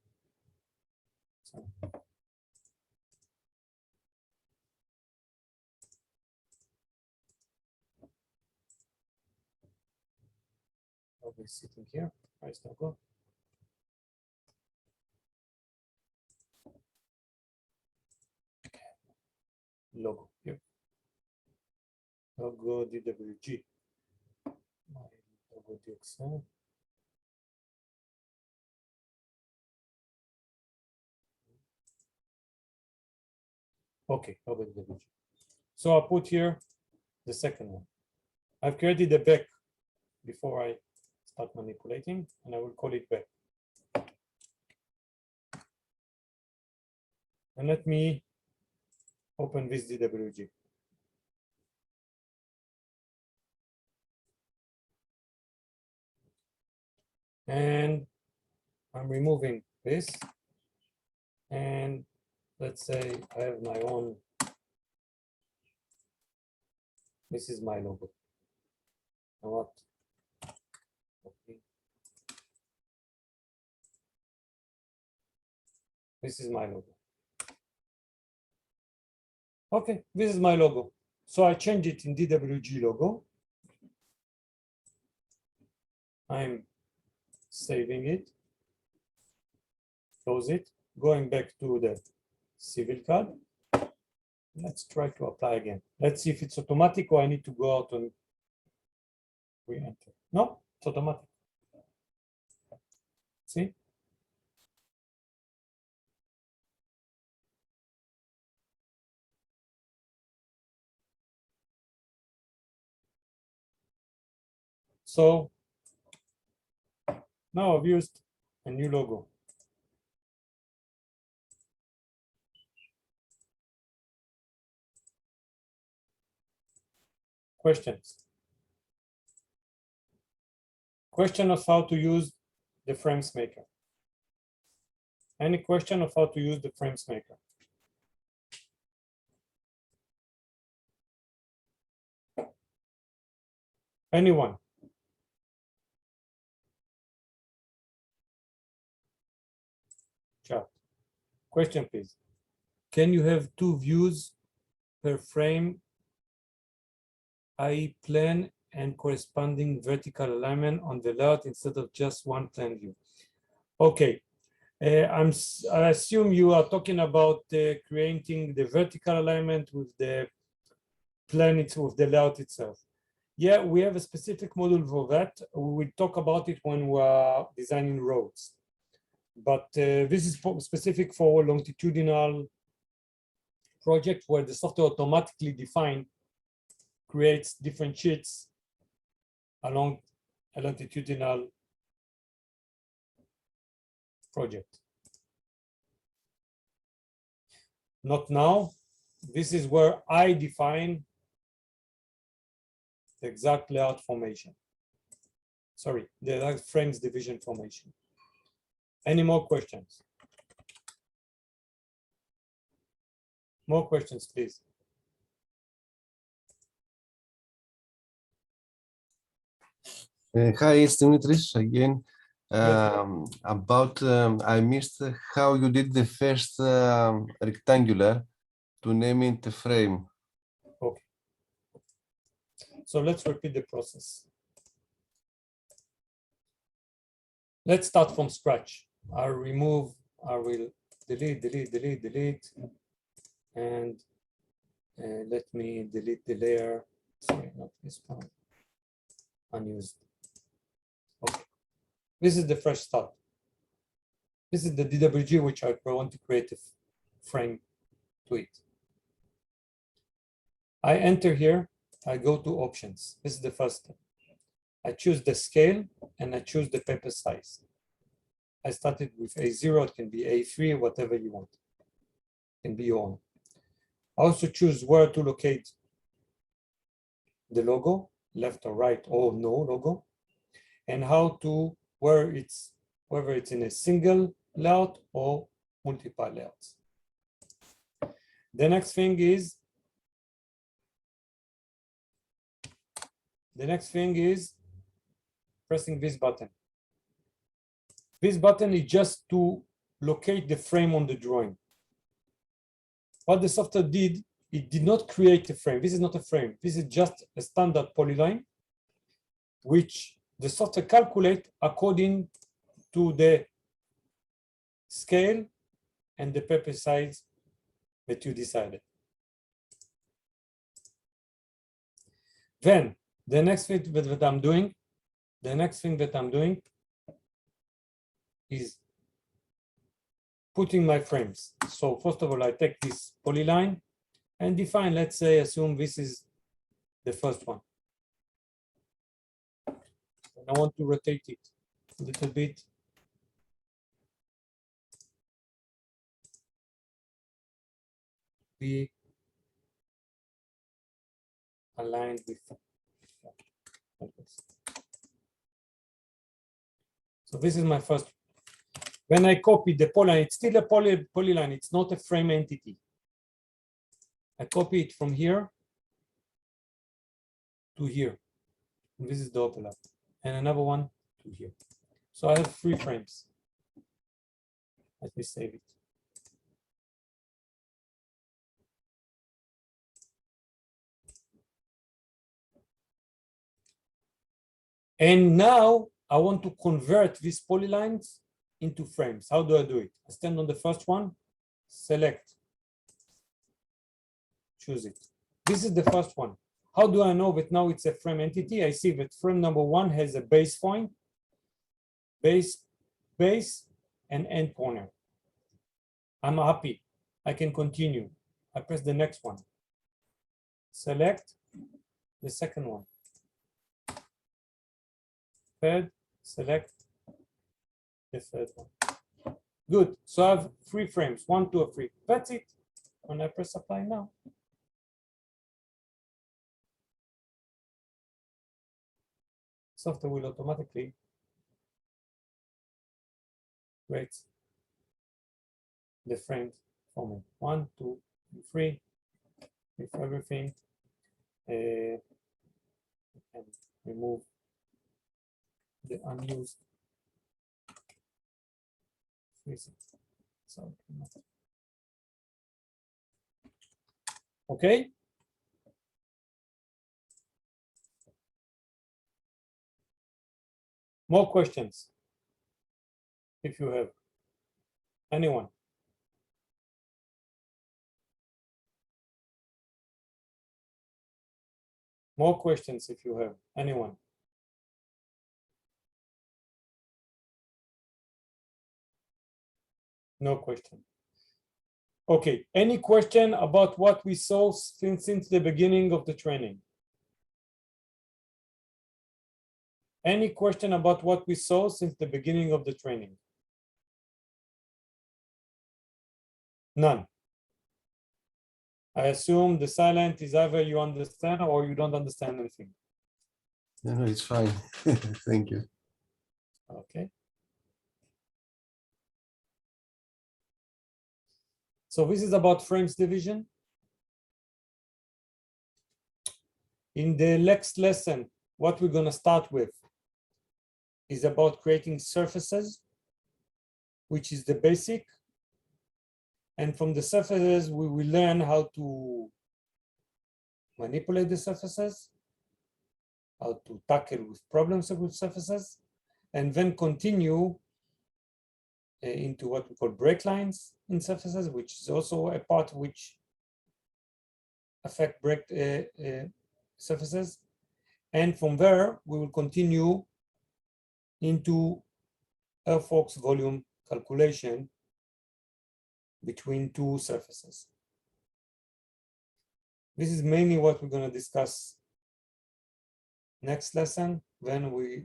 I'll be sitting here. Where's the logo? Logo here. Logo DWG. My logo DXL. Okay, logo DWG. So I'll put here the second one. I've created a back before I start manipulating, and I will call it back. And let me open this DWG. And I'm removing this. And let's say I have my own. This is my logo. Now what? Okay. This is my logo. Okay, this is my logo. So I change it in DWG logo. I'm saving it, close it, going back to the CivilCAD. Let's try to apply again. Let's see if it's automatic or I need to go out and re-enter. No, it's automatic. See? So now I've used a new logo. Questions? Question of how to use the frames maker. Any question of how to use the frames maker? Anyone? Chat. Question, please. Can you have two views per frame, i.e. plane and corresponding vertical alignment on the layout instead of just one plane view? Okay. I assume you are talking about creating the vertical alignment with the plane, with the layout itself. Yeah, we have a specific model for that. We will talk about it when we are designing roads. But this is specific for longitudinal project where the software automatically define creates different sheets along a longitudinal project. Not now. This is where I define the exact layout formation. Sorry, the exact frames division formation. Any more questions? More questions, please. Hi, it's Dimitris again. Yes. I missed how you did the first rectangular to name it a frame. Okay. So let's repeat the process. Let's start from scratch. I will delete, and let me delete the layer. Sorry, not this one. Unused. Okay. This is the fresh start. This is the DWG which I want to create a frame to it. I enter here, I go to options. This is the first step. I choose the scale and I choose the paper size. I started with A0, it can be A3, whatever you want. It can be your own. I also choose where to locate the logo, left or right, or no logo, and how to, whether it's in a single layout or multiple layouts. The next thing is pressing this button. This button is just to locate the frame on the drawing. What the software did, it did not create a frame. This is not a frame. This is just a standard polyline, which the software calculates according to the scale and the paper size that you decided. Then the next thing that I'm doing, is putting my frames. So first of all, I take this polyline and define, let's say, assume this is the first one. And I want to rotate it a little bit. Be aligned with. So this is my first. When I copy the polyline, it's still a polyline, it's not a frame entity. I copy it from here to here. And this is the overlap. And another one to here. So I have 3 frames. Let me save it. And now I want to convert these polylines into frames. How do I do it? I stand on the first one, select, choose it. This is the first one. How do I know that now it's a frame entity? I see that frame number 1 has a base point, base, and end corner. I'm happy. I can continue. I press the next one. Select the second one. Third, select the third one. Good. So I have 3 frames, 1, 2, or 3. That's it. When I press apply now, software will automatically create the frames for me. 1, 2, 3, with everything. And remove the unused. So, okay. More questions, if you have. Anyone? More questions, if you have. Anyone? No question. Okay, any question about what we saw since the beginning of the training? Any question about what we saw since the beginning of the training? None. I assume the silent is either you understand or you don't understand anything. No, it's fine. Thank you. Okay. So this is about frames division. In the next lesson, what we're going to start with is about creating surfaces, which is the basic. And from the surfaces, we will learn how to manipulate the surfaces, how to tackle with problems with surfaces, and then continue into what we call break lines in surfaces, which is also a part which affect break surfaces. And from there, we will continue into Airfox volume calculation between two surfaces. This is mainly what we're going to discuss next lesson when we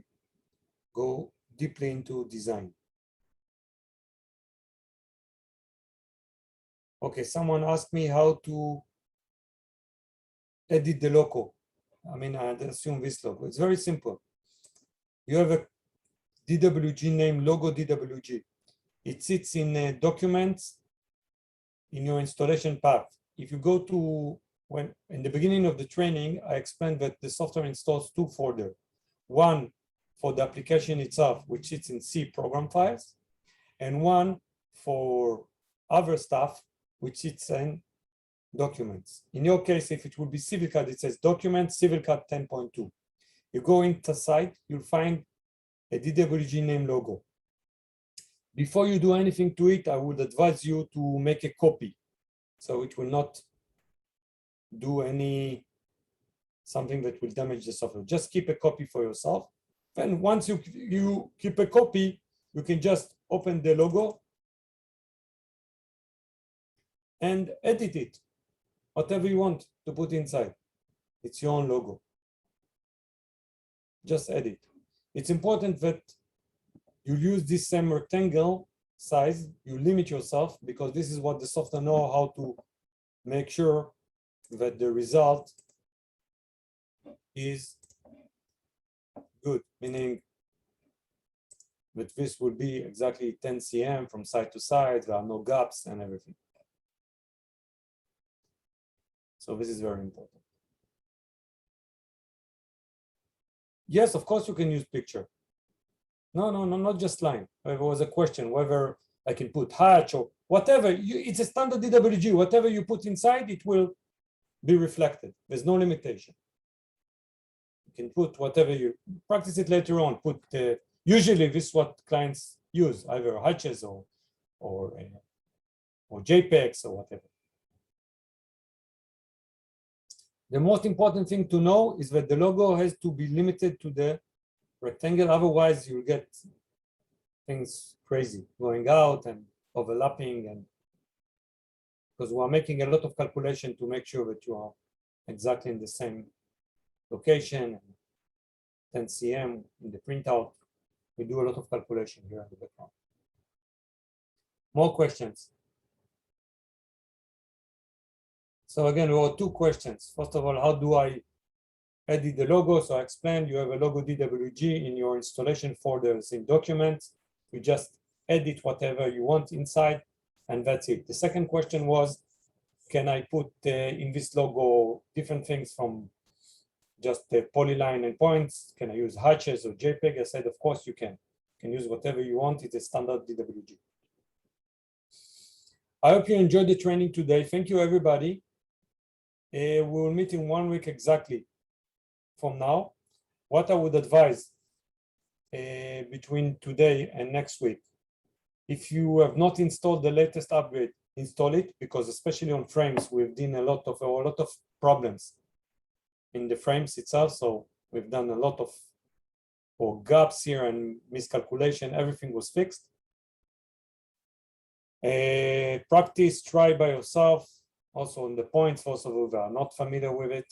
go deeply into design. Okay, someone asked me how to edit the logo. I mean, I assume this logo. It's very simple. You have a DWG name, logo DWG. It sits in documents in your installation path. If you go to, when in the beginning of the training, I explained that the software installs two folders. One for the application itself, which sits in C program files, and one for other stuff, which sits in documents. In your case, if it will be CivilCAD, it says documents, CivilCAD 10.2. You go into site, you'll find a DWG name logo. Before you do anything to it, I would advise you to make a copy, so it will not do something that will damage the software. Just keep a copy for yourself. And once you keep a copy, you can just open the logo and edit it, whatever you want to put inside. It's your own logo. Just edit. It's important that you use this same rectangle size, you limit yourself, because this is what the software knows how to make sure that the result is good, meaning that this will be exactly 10 cm from side to side, there are no gaps and everything. So this is very important. Yes, of course you can use picture. No, not just line. There was a question whether I can put hatch or whatever. It's a standard DWG. Whatever you put inside, it will be reflected. There's no limitation. You can put whatever you practice it later on. Usually this is what clients use, either hatches or JPEGs or whatever. The most important thing to know is that the logo has to be limited to the rectangle, otherwise you'll get things crazy going out and overlapping, and because we're making a lot of calculation to make sure that you are exactly in the same location. 10 cm in the printout, we do a lot of calculation here in the background. More questions? So again, we have two questions. First of all, how do I edit the logo? So I explained you have a logo DWG in your installation folders in documents. You just edit whatever you want inside, and that's it. The second question was, can I put in this logo different things from just the polyline and points? Can I use hatches or JPEG? I said, of course you can. You can use whatever you want. It's a standard DWG. I hope you enjoyed the training today. Thank you, everybody. We will meet in 1 week exactly from now. What I would advise between today and next week, if you have not installed the latest upgrade, install it, because especially on frames, we've done a lot of problems in the frames itself. So we've done a lot of gaps here and miscalculation. Everything was fixed. Practice, try by yourself. Also on the points, also if you are not familiar with it.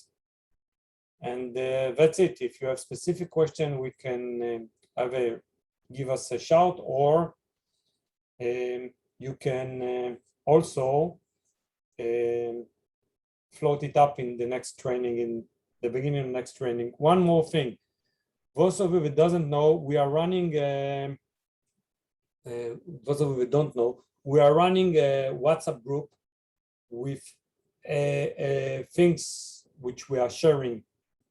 And that's it. If you have specific question, we can give us a shout, or you can also float it up in the next training, in the beginning of the next training. One more thing. Those of you that doesn't know, we are running, those of you that don't know, we are running a WhatsApp group with things which we are sharing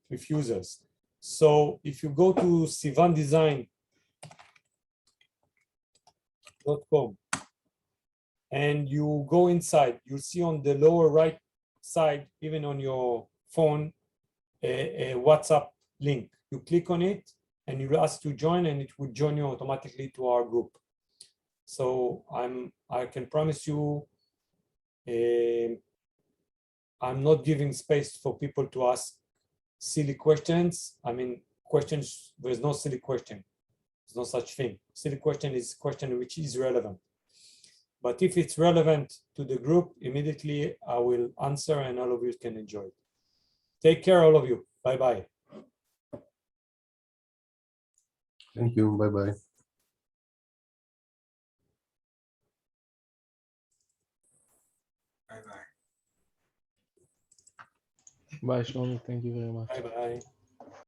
with users. So if you go to sivandesign.com and you go inside, you'll see on the lower right side, even on your phone, a WhatsApp link. You click on it and you ask to join, and it will join you automatically to our group. So I can promise you, I'm not giving space for people to ask silly questions. I mean, questions, there's no silly question. There's no such thing. Silly question is question which is relevant. But if it's relevant to the group, immediately I will answer and all of you can enjoy it. Take care, all of you. Bye-bye. Thank you. Bye-bye. Bye, Shlomi. Thank you very much. Bye-bye.